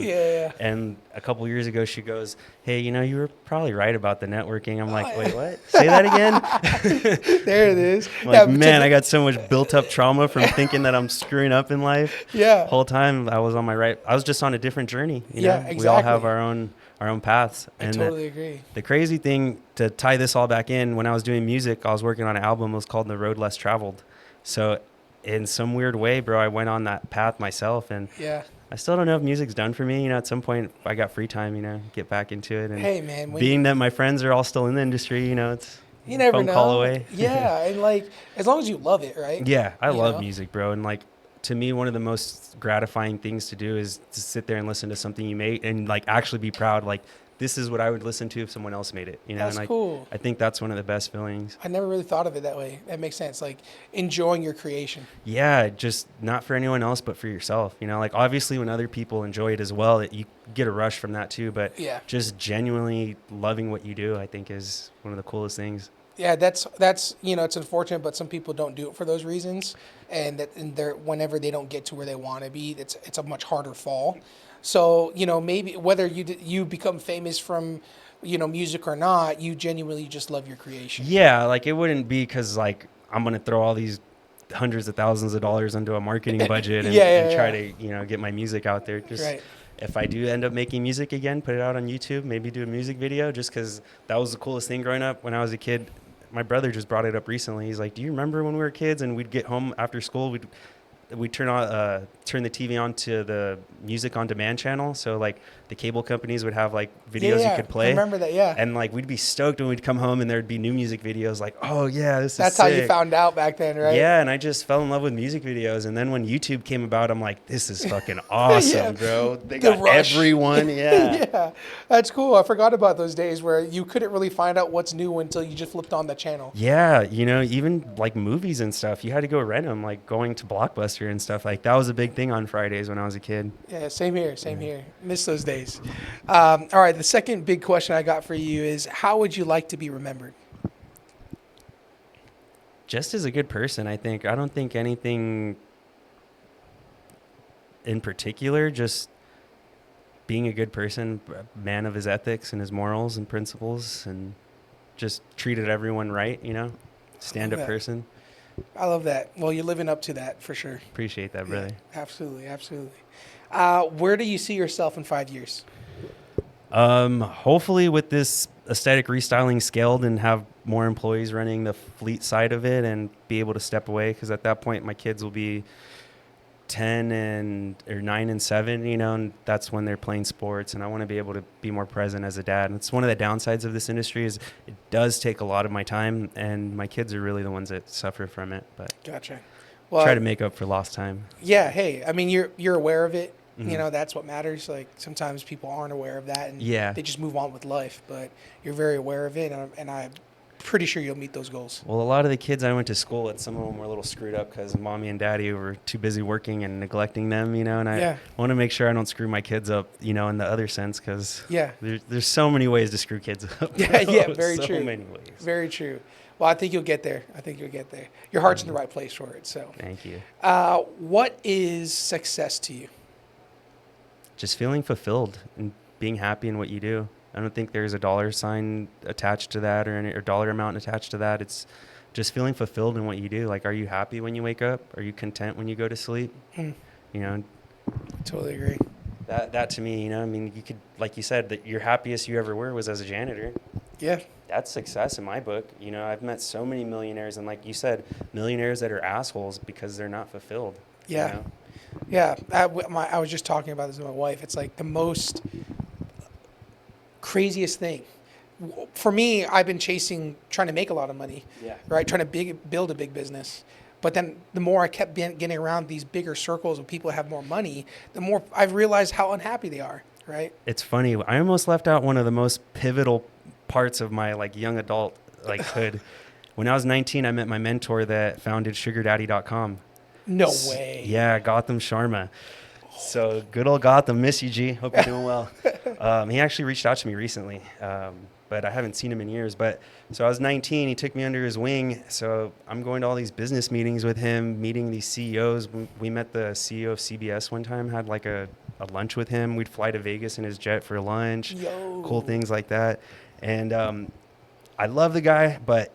Yeah. And a couple years ago, she goes, hey, you were probably right about the networking. I'm like, Oh, wait, what? Say that again? There it is. I'm like, man, I got so much built up trauma from thinking that I'm screwing up in life. Yeah. Whole time I was I was just on a different journey. Yeah, We all have exactly. our own paths. I And totally agree. the crazy thing, to tie this all back in, when I was doing music, I was working on an album. It was called The Road Less Traveled. So in some weird way, bro, I went on that path myself, and Yeah. I still don't know if music's done for me. At some point, if I got free time, get back into it. And Hey, man. being that my friends are all still in the industry, it's You a never phone know. call away. Yeah. And like, as long as you love it, right? Yeah, I You love know? music, bro. And like, to me, one of the most gratifying things to do is to sit there and listen to something you made and like actually be proud. Like, this is what I would listen to if someone else made it. That's and cool. I think that's one of the best feelings. I never really thought of it that way. That makes sense. Like enjoying your creation. Yeah, just not for anyone else, but for yourself. Like, obviously when other people enjoy it as well, you get a rush from that too. But Yeah. just genuinely loving what you do, I think, is one of the coolest things. Yeah, that's it's unfortunate, but some people don't do it for those reasons, and they're whenever they don't get to where they want to be, it's a much harder fall. So maybe whether you become famous from music or not, you genuinely just love your creation. Yeah, like, it wouldn't be because like I'm gonna throw all these hundreds of thousands of dollars into a marketing budget and, Yeah. try to get my music out there. Just Right. if I do end up making music again, put it out on YouTube, maybe do a music video, just because that was the coolest thing growing up when I was a kid. My brother just brought it up recently. He's like, do you remember when we were kids and we'd get home after school, we'd turn the TV on to the music on demand channel. So like the cable companies would have like videos Yeah, you could play. I remember that, yeah. And like we'd be stoked when we'd come home and there'd be new music videos. Like, oh yeah, this That's is how sick. you found out back then, right? Yeah, and I just fell in love with music videos. And then when YouTube came about, I'm like, this is fucking awesome, Yeah. bro. They The got rush. everyone. Yeah. Yeah, that's cool. I forgot about those days where you couldn't really find out what's new until you just flipped on the channel. Yeah, even like movies and stuff, you had to go rent them, like going to Blockbuster and stuff. Like, that was a big thing on Fridays when I was a kid. Yeah, same here, same here. Miss those days. All right, the second big question I got for you is, how would you like to be remembered? Just as a good person, I think. I don't think anything in particular, just being a good person, a man of his ethics and his morals and principles, and just treated everyone right, stand-up that. person. I love that. Well, you're living up to that for sure. Appreciate that, brother. Yeah, absolutely. Where do you see yourself in 5 years? Hopefully with this aesthetic restyling scaled and have more employees running the fleet side of it and be able to step away, because at that point my kids will be 9 and 7, and that's when they're playing sports, and I want to be able to be more present as a dad. And it's one of the downsides of this industry is it does take a lot of my time, and my kids are really the ones that suffer from it, but Gotcha. Well, try to make up for lost time. Yeah. Hey, I mean, you're aware of it. Mhm. That's what matters. Like sometimes people aren't aware of that, and Yeah. they just move on with life. But you're very aware of it, and I pretty sure you'll meet those goals. Well, a lot of the kids I went to school with, some of them were a little screwed up because mommy and daddy were too busy working and neglecting them, and I want to make sure I don't screw my kids up, in the other sense, because there's so many ways to screw kids up. Very so true. So many ways. Very true. Well, I think you'll get there. Your heart's in the right place for it. So thank you. What is success to you? Just feeling fulfilled and being happy in what you do. I don't think there's a dollar sign attached to that or dollar amount attached to that. It's just feeling fulfilled in what you do. Like, are you happy when you wake up? Are you content when you go to sleep? Totally agree. That to me, you could, like you said, that your happiest you ever were was as a janitor. Yeah. That's success in my book. I've met so many millionaires, and like you said, millionaires that are assholes because they're not fulfilled. Yeah. Yeah. I was just talking about this with my wife. It's like the most craziest thing. For me, I've been trying to make a lot of money, right? Trying to build a big business. But then the more I kept getting around these bigger circles of people who have more money, the more I've realized how unhappy they are, right? It's funny. I almost left out one of the most pivotal parts of my young adult hood. When I was 19, I met my mentor that founded SugarDaddy.com. No way. Yeah, Gotham Sharma. So good old Gotham, miss you, G. Hope you're doing well. He actually reached out to me recently, but I haven't seen him in years. So I was 19. He took me under his wing. So I'm going to all these business meetings with him, meeting these CEOs. We met the CEO of CBS one time, had a lunch with him. We'd fly to Vegas in his jet for lunch, cool things like that. And I love the guy, but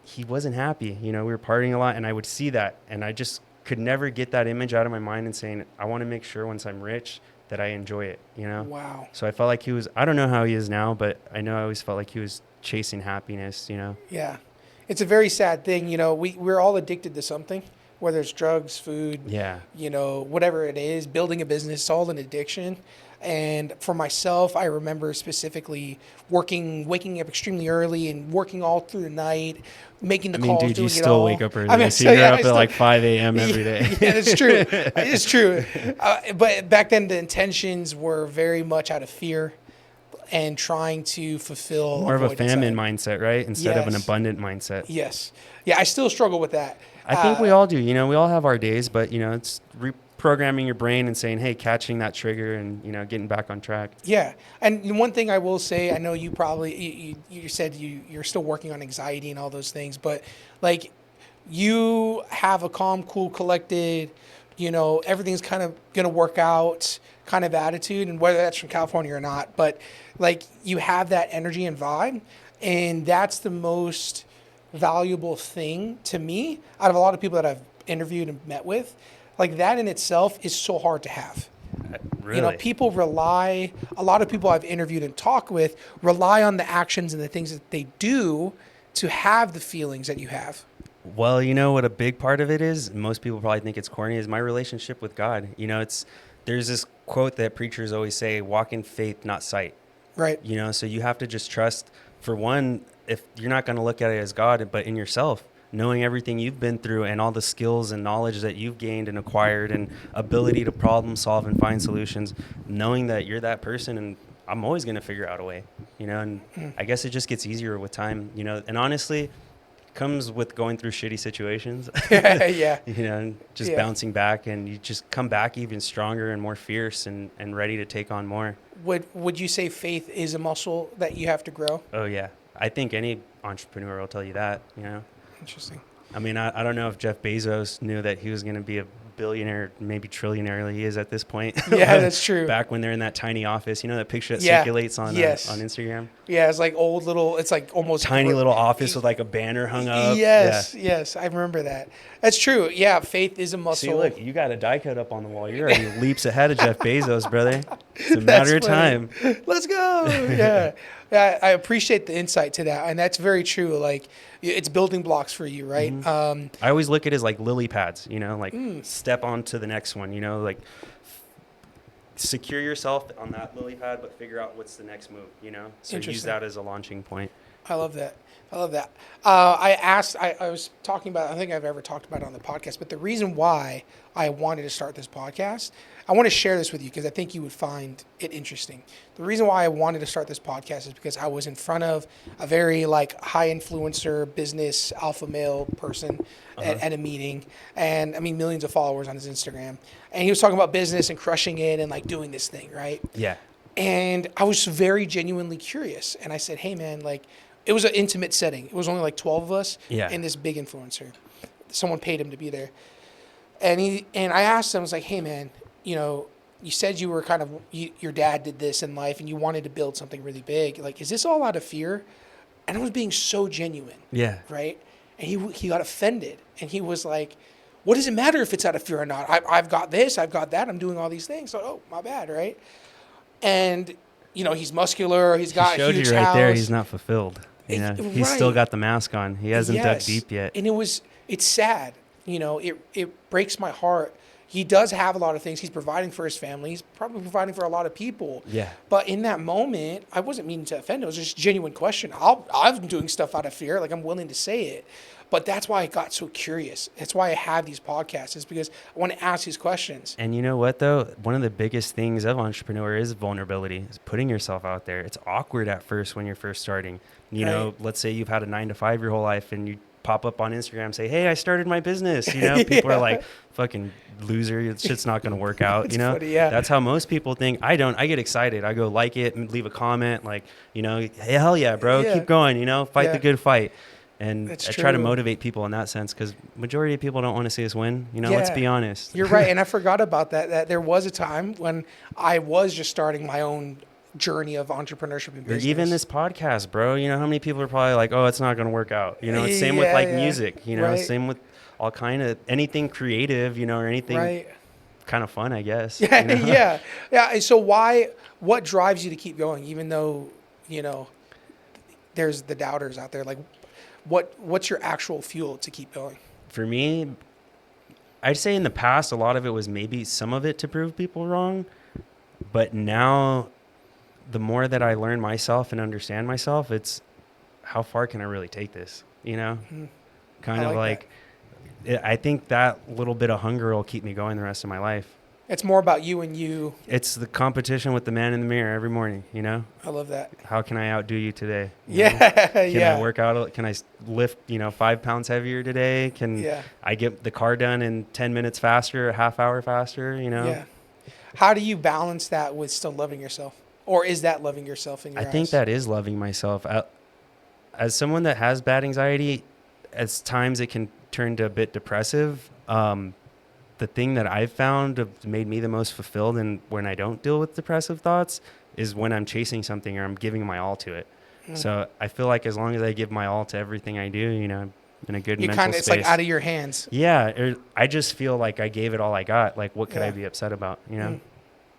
he wasn't happy. We were partying a lot, and I would see that, and I just could never get that image out of my mind and saying, I want to make sure once I'm rich that I enjoy it, Wow. So I felt like I don't know how he is now, but I know I always felt like he was chasing happiness, Yeah. It's a very sad thing. We're all addicted to something, whether it's drugs, food, whatever it is, building a business, it's all an addiction. And for myself, I remember specifically waking up extremely early and working all through the night, making the calls, dude, doing you it still all. wake up early. I see you're up at 5 a.m. every day. Yeah, it's true. It's true. But back then, the intentions were very much out of fear and trying to fulfill more of a famine mindset, right? Instead of an abundant mindset. Yes. Yeah, I still struggle with that. I think we all do. We all have our days, but it's reprogramming your brain and saying, hey, catching that trigger and getting back on track. Yeah. And one thing I will say, I know you probably you said you're still working on anxiety and all those things, but you have a calm, cool, collected, everything's kind of going to work out kind of attitude, and whether that's from California or not, but you have that energy and vibe, and that's the most valuable thing to me out of a lot of people that I've interviewed and met with. That in itself is so hard to have. Really? A lot of people I've interviewed and talked with rely on the actions and the things that they do to have the feelings that you have. Well, what a big part of it is, most people probably think it's corny, is my relationship with God. There's this quote that preachers always say, walk in faith, not sight. Right. So you have to just trust, for one, if you're not going to look at it as God, but in yourself, knowing everything you've been through and all the skills and knowledge that you've gained and acquired and ability to problem solve and find solutions, knowing that you're that person and I'm always going to figure out a way, and I guess it just gets easier with time, and honestly, comes with going through shitty situations. Yeah. And just bouncing back, and you just come back even stronger and more fierce and ready to take on more. Would you say faith is a muscle that you have to grow? Oh yeah. I think any entrepreneur will tell you that, Interesting. I don't know if Jeff Bezos knew that he was going to be a billionaire, maybe trillionaire, he is at this point. Yeah, that's true. Back when they're in that tiny office, that picture that circulates on Instagram. Yeah, it's it's almost tiny little office with a banner hung up. Yes, I remember that. That's true. Yeah, faith is a muscle. See, look, you got a die cut up on the wall. You're already leaps ahead of Jeff Bezos, brother. It's a matter of time. Let's go. Yeah. Yeah, I appreciate the insight to that, and that's very true. It's building blocks for you, right? Mm-hmm. I always look at it as lily pads, step on to the next one, secure yourself on that lily pad, but figure out what's the next move, so use that as a launching point. I love that. I love that. I was talking about, I don't think I've ever talked about it on the podcast, but the reason why I wanted to start this podcast, I want to share this with you because I think you would find it interesting. The reason why I wanted to start this podcast is because I was in front of a very like high influencer business alpha male person at a meeting. And I mean, millions of followers on his Instagram. And he was talking about business and crushing it and like doing this thing, right? Yeah. And I was very genuinely curious. And I said, hey, man, like, it was an intimate setting. It was only like 12 of us and this big influencer. Someone paid him to be there. And I asked him, I was like, hey, man, you know, you said you were kind of, your dad did this in life and you wanted to build something really big. Like, is this all out of fear? And I was being so genuine. Yeah. Right? And he got offended. And he was like, what does it matter if it's out of fear or not? I've got this, I've got that, I'm doing all these things. So, oh, my bad, right? And, you know, he's muscular, he's got He a showed huge you right house. there he's not fulfilled. You know, he's still Right. got the mask on. He hasn't dug Yes. deep yet. And it's sad. You know, it breaks my heart. He does have a lot of things. He's providing for his family. He's probably providing for a lot of people. Yeah. But in that moment, I wasn't meaning to offend. It was just a genuine question. I'm doing stuff out of fear. Like, I'm willing to say it. But that's why I got so curious. That's why I have these podcasts, is because I want to ask these questions. And you know what, though? One of the biggest things of entrepreneur is vulnerability, is putting yourself out there. It's awkward at first when you're first starting. You know, let's say you've had a 9 to 5 your whole life and you pop up on Instagram and say, hey, I started my business. You know, people are like, fucking loser. This shit's not going to work out. You know, funny, yeah. That's how most people think. I don't. I get excited. I go like it and leave a comment like, you know, hey, hell yeah, bro. Yeah. Keep going. You know, fight the good fight. And That's I try to true. motivate people in that sense because majority of people don't want to see us win. You know, let's Yeah. be honest. You're right. And I forgot about that, that there was a time when I was just starting my own journey of entrepreneurship and Or business. even this podcast, bro. You know how many people are probably like, "Oh, it's not going to work out." You know, it's same with like music. You know, Right. same with all kind of anything creative. You know, or anything Right. kind of fun, I guess. Yeah, you know? yeah. And so what drives you to keep going, even though, you know, there's the doubters out there? Like, what's your actual fuel to keep going? For me, I'd say in the past, a lot of it was maybe some of it to prove people wrong, but now, the more that I learn myself and understand myself, it's how far can I really take this? You know, kind I of like I think that little bit of hunger will keep me going the rest of my life. It's more about you and you. It's the competition with the man in the mirror every morning, you know? I love that. How can I outdo you today? You know? Yeah, Can yeah. I work out? Can I lift, 5 pounds heavier today? Can Yeah. I get the car done in 10 minutes faster, a half hour faster, you know? Yeah. How do you balance that with still loving yourself? Or is that loving yourself in your eyes? I think that is loving myself. As someone that has bad anxiety, at times it can turn to a bit depressive. The thing that I've found have made me the most fulfilled, and when I don't deal with depressive thoughts, is when I'm chasing something or I'm giving my all to it. So I feel like as long as I give my all to everything I do, I'm in a good mental space. It's like out of your hands. Yeah, I just feel like I gave it all I got. Like, what could I Yeah. be upset about? I don't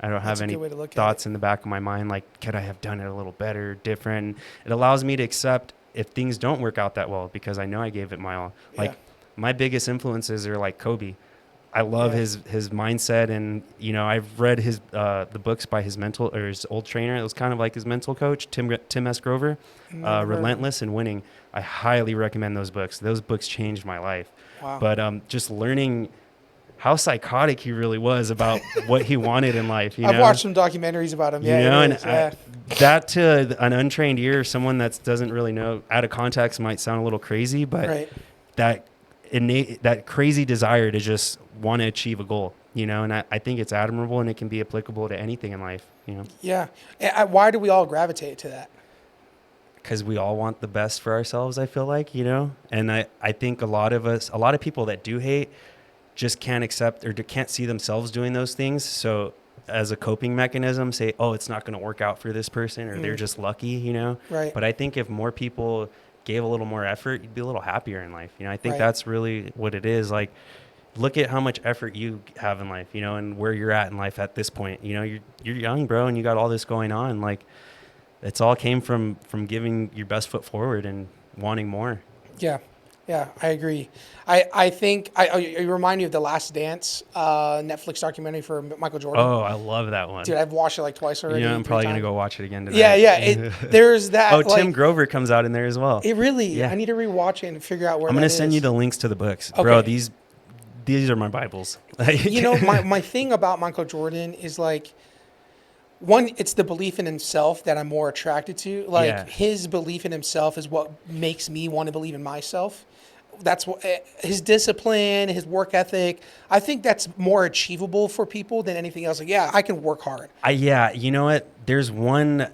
That's have a any good way to look at thoughts in the back of my mind like, could I have done it a little better, different? It allows me to accept if things don't work out that well because I know I gave it my all. Like, my biggest influences are like Kobe. I love his mindset, and I've read his the books by his old trainer. It was kind of like his mental coach, Tim S. Grover, Relentless and Winning. I highly recommend those books. Those books changed my life. Wow. But just learning how psychotic he really was about what he wanted in life. I've watched some documentaries about him. Yeah, that to an untrained ear, someone that doesn't really know, out of context, might sound a little crazy, but that crazy desire to just want to achieve a goal, and I think it's admirable, and it can be applicable to anything in life, Yeah. And why do we all gravitate to that? because we all want the best for ourselves, I feel like, and I think a lot of people that do hate just can't accept or can't see themselves doing those things. So as a coping mechanism, say, oh, it's not going to work out for this person, or they're just lucky, Right. But I think if more people gave a little more effort, you'd be a little happier in life. I think Right. that's really what it is. Like, look at how much effort you have in life, and where you're at in life at this point. You're young, bro, and you got all this going on. Like, it's all came from giving your best foot forward and wanting more. Yeah. Yeah, I agree. I think you remind me of The Last Dance, Netflix documentary for Michael Jordan. Oh, I love that one. Dude, I've watched it like twice already. I'm three probably gonna times. go watch it again tonight. Yeah, yeah. There's that. Oh, Tim like, Grover comes out in there as well. It really. Yeah. I need to rewatch it and figure out where. I'm gonna send you the links to the books, Okay. bro. These are my Bibles. My thing about Michael Jordan is like, one, it's the belief in himself that I'm more attracted to. Like Yeah. his belief in himself is what makes me want to believe in myself. That's what his discipline, his work ethic. I think that's more achievable for people than anything else. Like, yeah, I can work hard. Yeah, you know what? There's one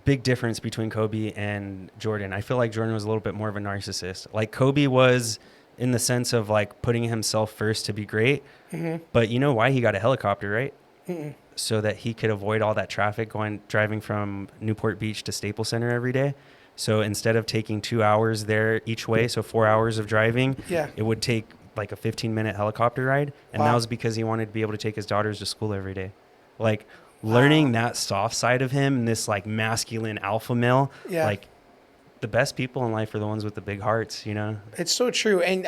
big difference between Kobe and Jordan. I feel like Jordan was a little bit more of a narcissist. Like Kobe was in the sense of like putting himself first to be great. Mm-hmm. But you know why he got a helicopter, right? Mm-mm. So that he could avoid all that traffic driving from Newport Beach to Staples Center every day. So instead of taking 2 hours there each way, so 4 hours of driving, Yeah. it would take like a 15-minute helicopter ride. And that Wow. was because he wanted to be able to take his daughters to school every day. Like learning that soft side of him, this like masculine alpha male, Yeah. like the best people in life are the ones with the big hearts, you know? It's so true. And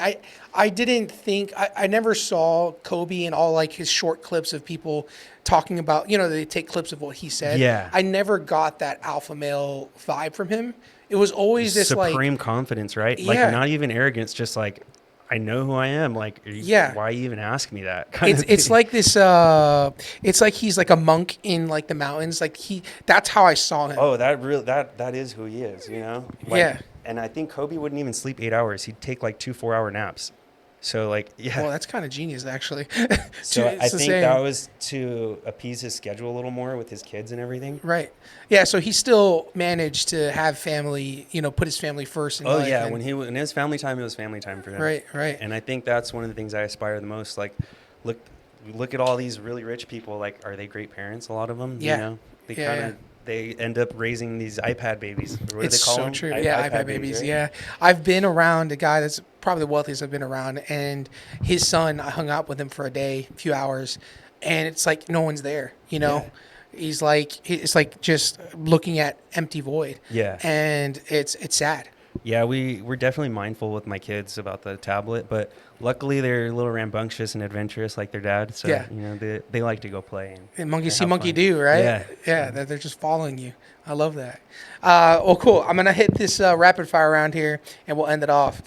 I didn't think, I never saw Kobe in all like his short clips of people talking about, they take clips of what he said. Yeah. I never got that alpha male vibe from him. It was always this Supreme like, confidence, right? Yeah. Like not even arrogance, just like, I know who I am. Like, Yeah. why you even ask me that? kind of it's thing. like this, it's like he's like a monk in like the mountains. Like that's how I saw him. Oh, that is who he is, you know? Like, Yeah. And I think Kobe wouldn't even sleep 8 hours. He'd take like 2 4-hour naps. So like, yeah. Well, that's kind of genius actually. So I It's the think same. that was to appease his schedule a little more with his kids and everything. Right. Yeah. So he still managed to have family, put his family first in Oh life. yeah, and- when he was in his family time, it was family time for him. Right. Right. And I think that's one of the things I aspire the most. Like, look at all these really rich people. Like, are they great parents? A lot of them. Yeah. You know, they Yeah, kind of they end up raising these iPad babies. What do It's they call so them? true. Yeah, iPad babies. right? Yeah, I've been around a guy that's probably the wealthiest I've been around, and his son. I hung out with him for a day, a few hours, and it's like no one's there. Yeah. He's like it's like just looking at empty void. Yeah. And it's sad. Yeah, we're definitely mindful with my kids about the tablet, but luckily they're a little rambunctious and adventurous like their dad. So Yeah. they like to go play. And monkey and see, have monkey fun. do, right? Yeah. Yeah, that they're just following you. I love that. Well, cool. I'm gonna hit this rapid fire round here, and we'll end it off.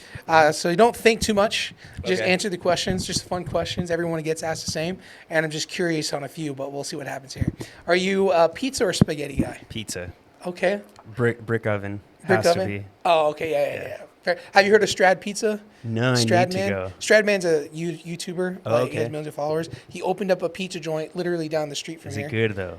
So you don't think too much. Just Okay. answer the questions. Just fun questions. Everyone gets asked the same. And I'm just curious on a few, but we'll see what happens here. Are you a pizza or spaghetti guy? Pizza, Okay. brick oven Brick has oven? to be. Oh, okay. Yeah. Fair. Have you heard of Strad Pizza? No, I need to Stradman. go. Stradman's a YouTuber. Oh, Like, he has okay. millions of followers. He opened up a pizza joint literally down the street from Is here. it good though?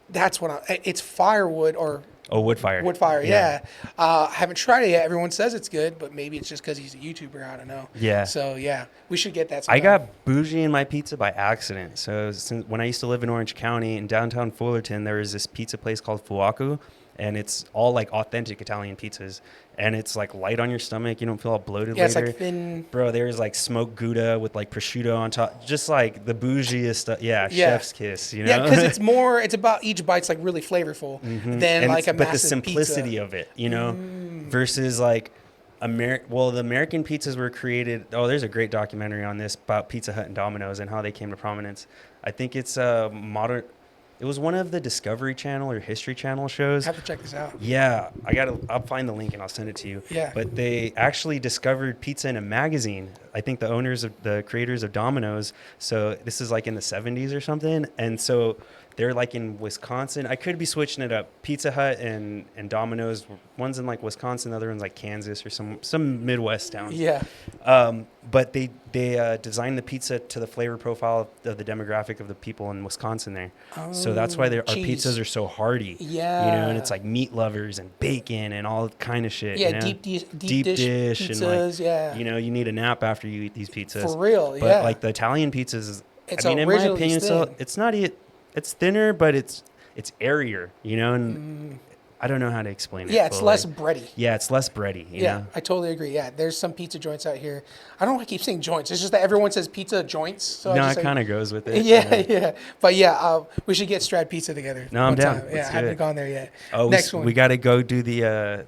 That's what it's firewood or Oh, wood fire. wood fire. Yeah. I haven't tried it yet. Everyone says it's good, but maybe it's just because he's a YouTuber. I don't know. Yeah. So yeah, we should get that. I sometime. got bougie in my pizza by accident. So when I used to live in Orange County in downtown Fullerton, there was this pizza place called Fuaku, and it's all like authentic Italian pizzas. And it's like light on your stomach. You don't feel all bloated Yeah, it's later. like thin. Bro, there's like smoked Gouda with like prosciutto on top. Just like the bougiest stuff. Yeah, Yeah. chef's kiss, you know? Yeah, because it's more. It's about each bite's like really flavorful than And like a but the massive simplicity pizza. of it, you know, versus like the American pizzas were created. Oh, there's a great documentary on this about Pizza Hut and Domino's and how they came to prominence. I think it's modern. It was one of the Discovery Channel or History Channel shows. I have to check this out. Yeah, I'll find the link and I'll send it to you. Yeah. But they actually discovered pizza in a magazine. I think the creators of Domino's. So this is like in the 70s or something. And so they're like in Wisconsin. I could be switching it up. Pizza Hut and Domino's. One's in like Wisconsin, the other one's like Kansas or some Midwest town. Yeah. But they designed the pizza to the flavor profile of the demographic of the people in Wisconsin there. So that's why our cheese. pizzas are so hearty. Yeah. You know, and it's like meat lovers and bacon and all kind of shit. Yeah, you know? deep dish and pizzas, like, yeah. you know, you need a nap after you eat these pizzas. For real, But yeah. like the Italian pizzas, It's I mean, in my originally opinion, thin. it's not it's thinner, but it's airier, you know, and I don't know how to explain it. Yeah, it's but, less like, bready. Yeah, it's less bready. You Yeah, know? I totally agree. Yeah, there's some pizza joints out here. I don't know why I keep saying joints. It's just that everyone says pizza joints. So I No, just it say- kind of goes with it. Yeah, you know? yeah. But yeah, we should get Strad Pizza together. No, I'm one down. time. Let's Yeah, I do haven't it. gone there yet. Oh, Next one. we got to go do the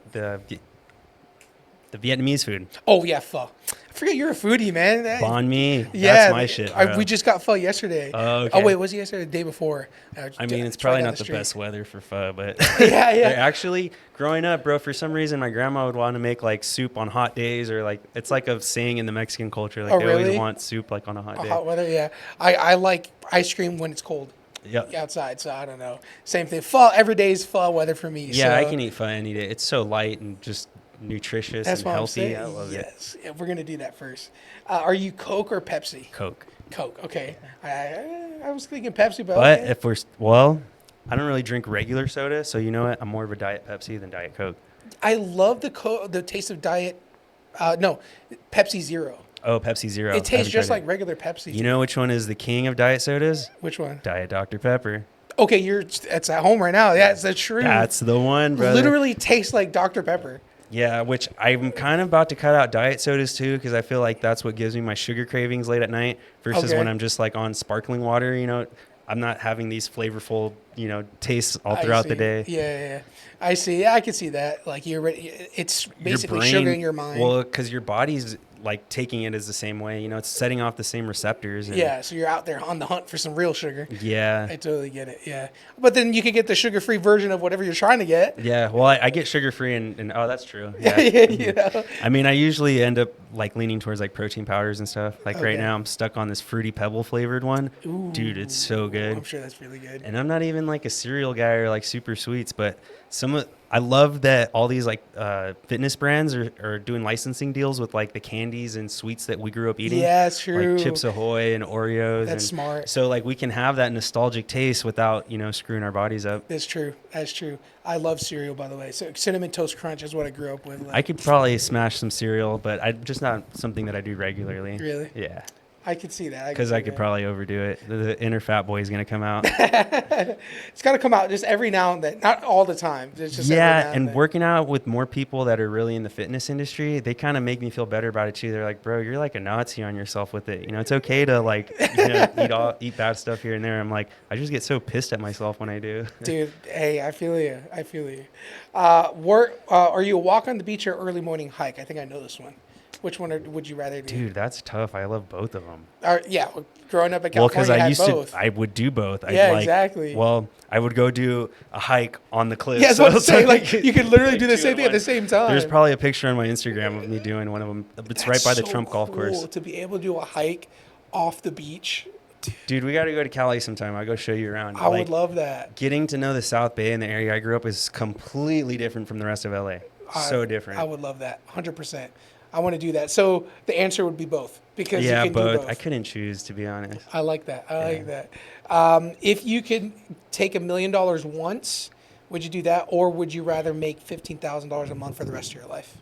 The Vietnamese food. Oh yeah, pho. I forget you're a foodie, man. Banh mi. Yeah, That's my shit, bro. we just got pho yesterday. Oh, okay. Oh wait, was it yesterday? Or the day before? I mean, it's right probably down not the street. best weather for pho, but Yeah, yeah. they're actually, growing up, bro, for some reason, my grandma would want to make like soup on hot days, or like, it's like a saying in the Mexican culture. Like, Oh, they really? always want soup like on a hot day. Hot weather, yeah. I like ice cream when it's cold Yep. outside, so I don't know. Same thing. Pho every day is pho weather for me. Yeah, I so can eat pho any day. It's so light and just nutritious That's and what I'm healthy. saying. I love it. Yes, yeah, we're gonna do that first. Are you Coke or Pepsi? Coke. Coke. Okay. I was thinking Pepsi, but But okay. if we're, well, I don't really drink regular soda, so you know what? I'm more of a Diet Pepsi than Diet Coke. I love the taste of Diet. No, Pepsi Zero. Oh, Pepsi Zero. It tastes just Haven't like tried regular Pepsi. it. You know which one is the king of diet sodas? Which one? Diet Dr. Pepper. Okay, it's at home right now. Yeah, it's the truth. That's the one, brother. Literally tastes like Dr. Pepper. Yeah, which I'm kind of about to cut out diet sodas too, because I feel like that's what gives me my sugar cravings late at night versus Okay. when I'm just like on sparkling water. You know, I'm not having these flavorful, you know, tastes all I throughout see. the day. Yeah. I see. Yeah, I can see that. Like it's basically sugar in your mind. Well, because your body's like taking it as the same way. You know, it's setting off the same receptors. And yeah, so you're out there on the hunt for some real sugar. Yeah. I totally get it. Yeah, but then you could get the sugar-free version of whatever you're trying to get. Yeah. Well, I get sugar free and oh, that's true. Yeah. You know. I mean, I usually end up like leaning towards like protein powders and stuff. Like Okay. right now, I'm stuck on this fruity pebble flavored one. Ooh. Dude, it's so good. I'm sure that's really good. And I'm not even like a cereal guy or like super sweets, but I love that all these like fitness brands are doing licensing deals with like the candies and sweets that we grew up eating. Yeah, it's true. Like Chips Ahoy and Oreos. That's and smart. So like we can have that nostalgic taste without, you know, screwing our bodies up. That's true. That's true. I love cereal, by the way. So Cinnamon Toast Crunch is what I grew up with. Like, I could probably smash some cereal, but I just not something that I do regularly. Really? Yeah. I could see that. Because I could probably overdo it. The inner fat boy is going to come out. It's got to come out just every now and then. Not all the time. It's just every Yeah, now and then. working out with more people that are really in the fitness industry, they kind of make me feel better about it too. They're like, bro, you're like a Nazi on yourself with it. You know, it's okay to like, you know, eat bad stuff here and there. I'm like, I just get so pissed at myself when I do. Dude, hey, I feel you. I feel you. Are you a walk on the beach or early morning hike? I think I know this one. Which one would you rather do? Dude, that's tough. I love both of them. Yeah, growing up in Well, California, because I you had used both. to, I would do both. Yeah, like, exactly. Well, I would go do a hike on the cliff. Yeah, that's what I'm it's saying. Like, you could literally like do the two same in thing at the one. same time. There's probably a picture on my Instagram of me doing one of them. It's right by the so Trump golf course. cool to be able to do a hike off the beach. Dude, we got to go to Cali sometime. I'll go show you around. I would love that. Getting to know the South Bay and the area I grew up is completely different from the rest of LA. So different. I would love that. 100%. I want to do that. So the answer would be both because yeah, you can do both. I couldn't choose, to be honest. I like that. I like Yeah. that. If you could take $1 million once, would you do that, or would you rather make $15,000 a month for the rest of your life?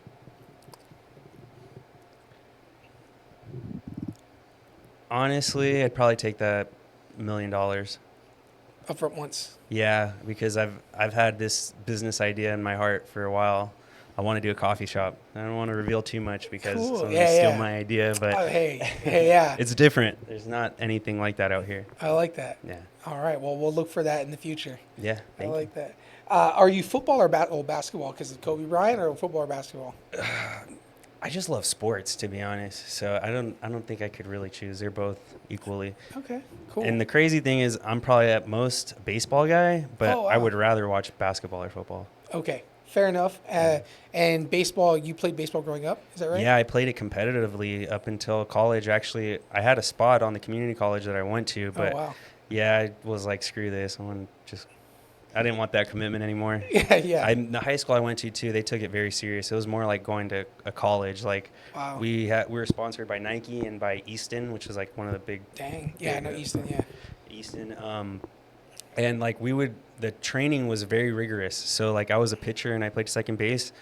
Honestly, I'd probably take that $1 million. Upfront once. Yeah, because I've had this business idea in my heart for a while. I want to do a coffee shop. I don't want to reveal too much because Cool. someone Yeah, will steal yeah. my idea, but Oh, hey, yeah. it's different. There's not anything like that out here. I like that. Yeah. All right. Well, we'll look for that in the future. Yeah. I Thank like that. Are you football or basketball? Because of Kobe Bryant, or football or basketball? I just love sports, to be honest. So I don't think I could really choose. They're both equally. Okay. Cool. And the crazy thing is, I'm probably at most a baseball guy, but Oh, wow. I would rather watch basketball or football. Okay. Fair enough. And baseball, you played baseball growing up, is that right? Yeah, I played it competitively up until college. Actually, I had a spot on the community college that I went to, but Oh, wow. yeah, I was like, screw this. I didn't want that commitment anymore. Yeah. The high school I went to too, they took it very serious. It was more like going to a college. Like Wow. we were sponsored by Nike and by Easton, which is like one of the big Dang. Yeah, I know Easton, yeah. Easton. And like the training was very rigorous. So like I was a pitcher and I played second base.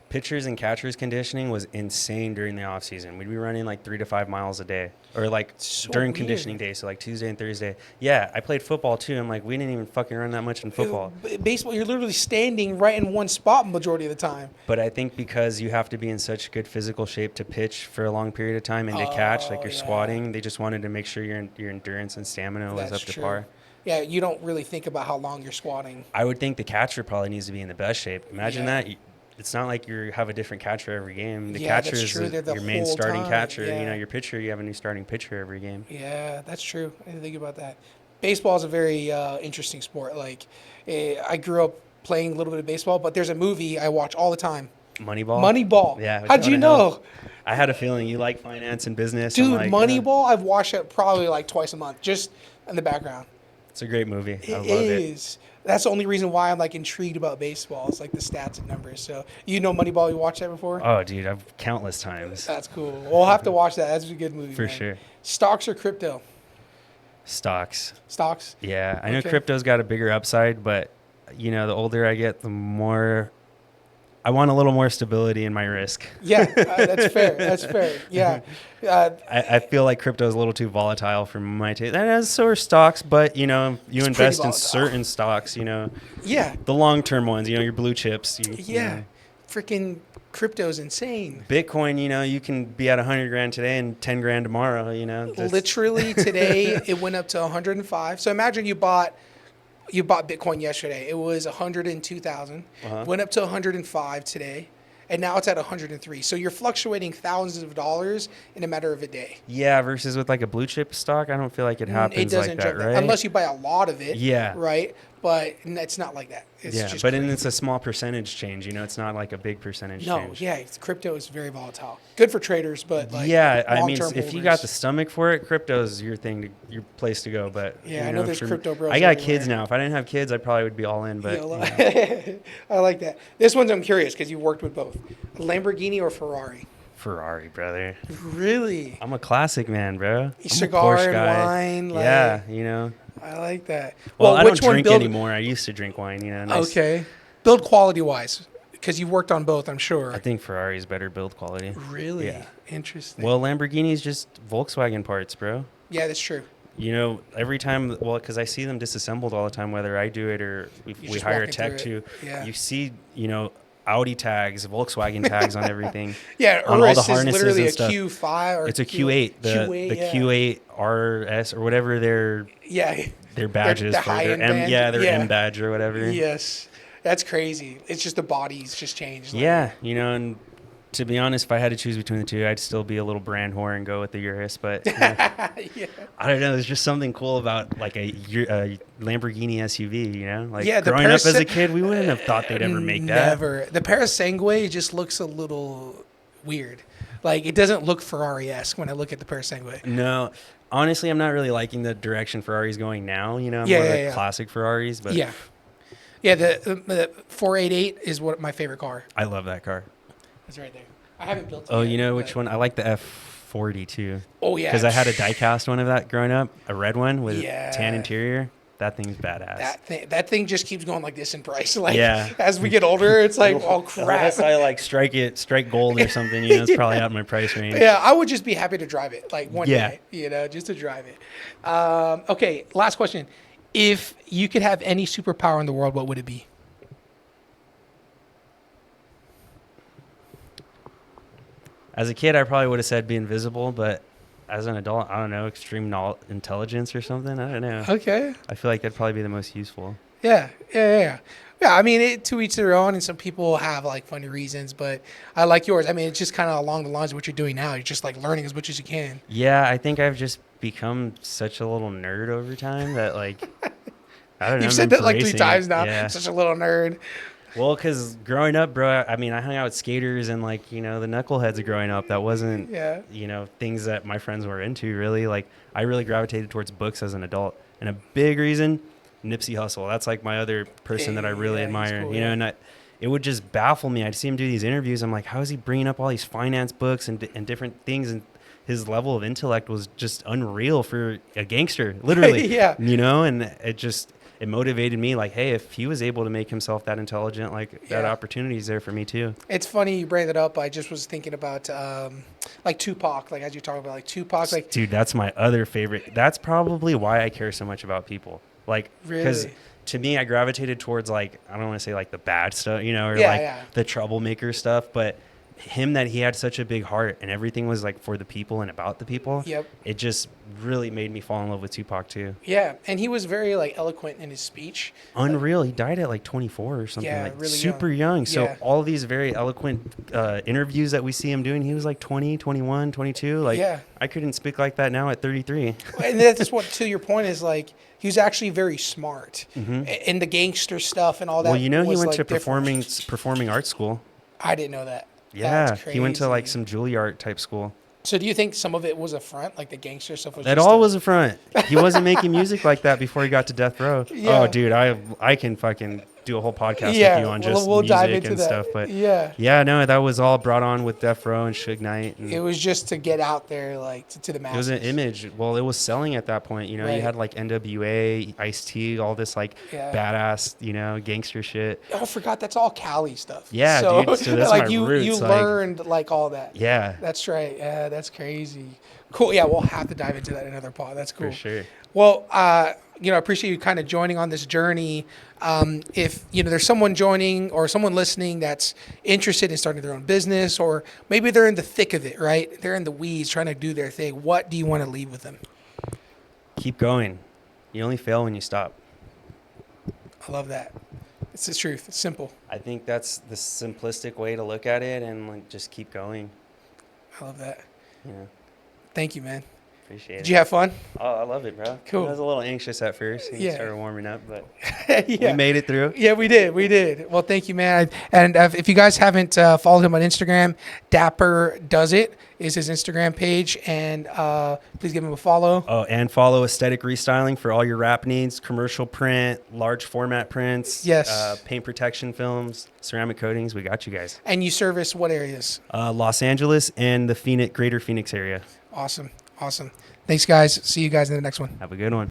Pitchers and catchers conditioning was insane during the off season. We'd be running like 3 to 5 miles a day, or like So during weird. conditioning days. So like Tuesday and Thursday. Yeah, I played football too. I'm like, we didn't even fucking run that much in football. Baseball, you're literally standing right in one spot majority of the time. But I think because you have to be in such good physical shape to pitch for a long period of time and to catch, like you're yeah. squatting, they just wanted to make sure your endurance and stamina was That's up to true. par. Yeah, you don't really think about how long you're squatting. I would think the catcher probably needs to be in the best shape. Imagine Yeah. that. it's not like you have a different catcher every game. The Yeah, catcher that's is true. They're the your main whole starting time. catcher. Yeah. You know, your pitcher, you have a new starting pitcher every game. Yeah, that's true. I didn't think about that. Baseball is a very interesting sport. Like, I grew up playing a little bit of baseball, but there's a movie I watch all the time. Moneyball. Moneyball. Yeah. How'd you know? I had a feeling you like finance and business. Dude, I'm like, Moneyball, I've watched it probably like twice a month, just in the background. it's a great movie. I It love it. is. That's the only reason why I'm like intrigued about baseball. It's like the stats and numbers. So you know Moneyball, you watched that before? Oh, dude, I've countless times. That's cool. We'll have to watch that. That's a good movie. For man. sure. Stocks or crypto? Stocks. Stocks. Yeah, I know Okay. crypto's got a bigger upside, but you know, the older I get, the more I want a little more stability in my risk. Yeah, that's fair. That's fair. Yeah. I feel like crypto is a little too volatile for my taste. And as so are stocks, but you know, you It's invest pretty in volatile. certain stocks, you know, Yeah. the long-term ones, you know, your blue chips. You Yeah. know. Freaking crypto's insane. Bitcoin, you know, you can be at 100 grand today and 10 grand tomorrow, you know. Literally today it went up to 105. So imagine you bought Bitcoin yesterday. It was 102,000. Uh-huh. Went up to 105 today, and now it's at 103. So you're fluctuating thousands of dollars in a matter of a day. Yeah, versus with like a blue chip stock, I don't feel like it happens It doesn't like that, jump right? unless you buy a lot of it. Yeah. Right. But it's not like that. It's yeah, just but crazy. it's a small percentage change, you know, it's not like a big percentage No, change. yeah, crypto is very volatile. Good for traders, but like yeah, I mean, long-term if you got the stomach for it, crypto is your thing, your place to go. But Yeah, you I know there's for- crypto bros I got everywhere. kids now. If I didn't have kids, I probably would be all in. But Yeah, you know, I like that. This one's I'm curious because you've worked with both, Lamborghini or Ferrari. Ferrari, brother. Really? I'm a classic man, bro. I'm a Cigar Porsche and guy. wine. Like, Yeah, you know. I like that. Well, I which don't one drink build- anymore. I used to drink wine. You know. Nice. Okay. Build quality wise, because you've worked on both, I'm sure. I think Ferrari's better build quality. Really? Yeah. Interesting. Well, Lamborghini's just Volkswagen parts, bro. yeah, that's true. You know, every time, well, because I see them disassembled all the time, whether I do it or we just hire a walking tech through to. it. Yeah. You see, you know, Audi tags, Volkswagen tags on everything. Yeah, on all the Urus is harnesses literally and a stuff. Q5 or It's a Q8, the yeah. Q8 RS or whatever Yeah. their badges the for their high-end M, band? yeah, their Yeah. M badge or whatever. Yes. That's crazy. It's just the body's just changed. Like, Yeah, you know, and to be honest, if I had to choose between the two, I'd still be a little brand whore and go with the Urus. But you know, yeah. I don't know. There's just something cool about like a Lamborghini SUV. You know, like Yeah, the growing up as a Paraseg- kid, we wouldn't have thought they'd ever make that. Never. The Parasangue just looks a little weird. Like, it doesn't look Ferrari-esque when I look at the Parasangue. No, honestly, I'm not really liking the direction Ferrari's going now. You know, I'm Yeah, more yeah, like yeah. classic Ferraris, but Yeah. Yeah, the 488 is what my favorite car. I love that car. It's right there. I haven't built it Oh, yet, you know which but- one? I like the F40 too. Oh, yeah. Because I had a die-cast one of that growing up, a red one with Yeah. tan interior. That thing's badass. That thing just keeps going like this in price. Like, Yeah. as we get older, it's like, oh, crap. Unless I like strike gold or something, you know, it's probably out of my price range. Yeah, I would just be happy to drive it, like one Yeah. day, you know, just to drive it. Okay, last question. If you could have any superpower in the world, what would it be? As a kid, I probably would have said be invisible, but as an adult, I don't know, extreme intelligence or something. I don't know. Okay. I feel like that'd probably be the most useful. Yeah. Yeah, I mean, to each their own, and some people have like funny reasons, but I like yours. I mean, it's just kind of along the lines of what you're doing now. You're just like learning as much as you can. Yeah, I think I've just become such a little nerd over time that like, I don't know. You've I'm said that like 3 embracing times it. now. Yeah. Such a little nerd. Well, because growing up, bro, I mean, I hung out with skaters and, like, you know, the knuckleheads growing up. That wasn't, Yeah. you know, things that my friends were into, really. Like, I really gravitated towards books as an adult. And a big reason, Nipsey Hussle. That's, like, my other person that I really Yeah, he's admire. cool, you know, yeah. and it would just baffle me. I'd see him do these interviews. I'm like, how is he bringing up all these finance books and different things? And his level of intellect was just unreal for a gangster, literally. Yeah. You know, and it motivated me, like, hey, if he was able to make himself that intelligent, like, that Yeah. opportunity is there for me too. It's funny you bring that up. I just was thinking about like Tupac, like as you're talking about, like Tupac, like Dude, that's my other favorite. That's probably why I care so much about people. Like, because Really? to me, I gravitated towards, like, I don't want to say like the bad stuff, you know, or Yeah, like yeah. the troublemaker stuff, but him that he had such a big heart and everything was like for the people and about the people. Yep. It just really made me fall in love with Tupac too. Yeah, and he was very like eloquent in his speech. Unreal. He died at like 24 or something, Yeah, like really super young. So Yeah. all these very eloquent interviews that we see him doing, he was like 20, 21, 22. Like Yeah. I couldn't speak like that now at 33. And that's what, to your point, is like he was actually very smart in the gangster stuff and all that. Well, you know, he was, went like, to different. performing arts school. I didn't know that. Yeah, That's he went to like crazy. some Juilliard type school. So do you think some of it was a front, like the gangster stuff was? That just all was a front. He wasn't making music like that before he got to Death Row. Yeah. Oh, dude, I can fucking do a whole podcast Yeah, with you on just we'll dive music into and that. stuff. But Yeah. no, that was all brought on with Death Row and Suge Knight. And It was just to get out there, like to the it masses. was an image. Well, it was selling at that point. You know, Right. you had like NWA, Ice-T, all this like Yeah. badass, you know, gangster shit. Oh, I forgot that's all Cali stuff. Yeah, so, dude, so that's like my you roots, like- learned like all that. Yeah, That's right. Yeah, that's crazy. Cool. Yeah, we'll have to dive into that in another pod. That's cool. for sure. Well, you know, I appreciate you kind of joining on this journey. If you know there's someone joining or someone listening that's interested in starting their own business, or maybe they're in the thick of it, right? They're in the weeds trying to do their thing. What do you want to leave with them? Keep going. You only fail when you stop. I love that. It's the truth. It's simple. I think that's the simplistic way to look at it, and like just keep going. I love that. Yeah, Thank you, man. appreciate Did it. you have fun? Oh, I love it, bro. Cool. I was a little anxious at first. And Yeah. started warming up, but Yeah. we made it through. Yeah, we did. We did. Well, thank you, man. And if you guys haven't followed him on Instagram, Dapper Does It is his Instagram page, and please give him a follow. Oh, and follow Aesthetic Restyling for all your wrap needs, commercial print, large format prints, Yes. paint protection films, ceramic coatings. We got you guys. And you service what areas? Los Angeles and the greater Phoenix area. Awesome. Awesome. Thanks, guys. See you guys in the next one. Have a good one.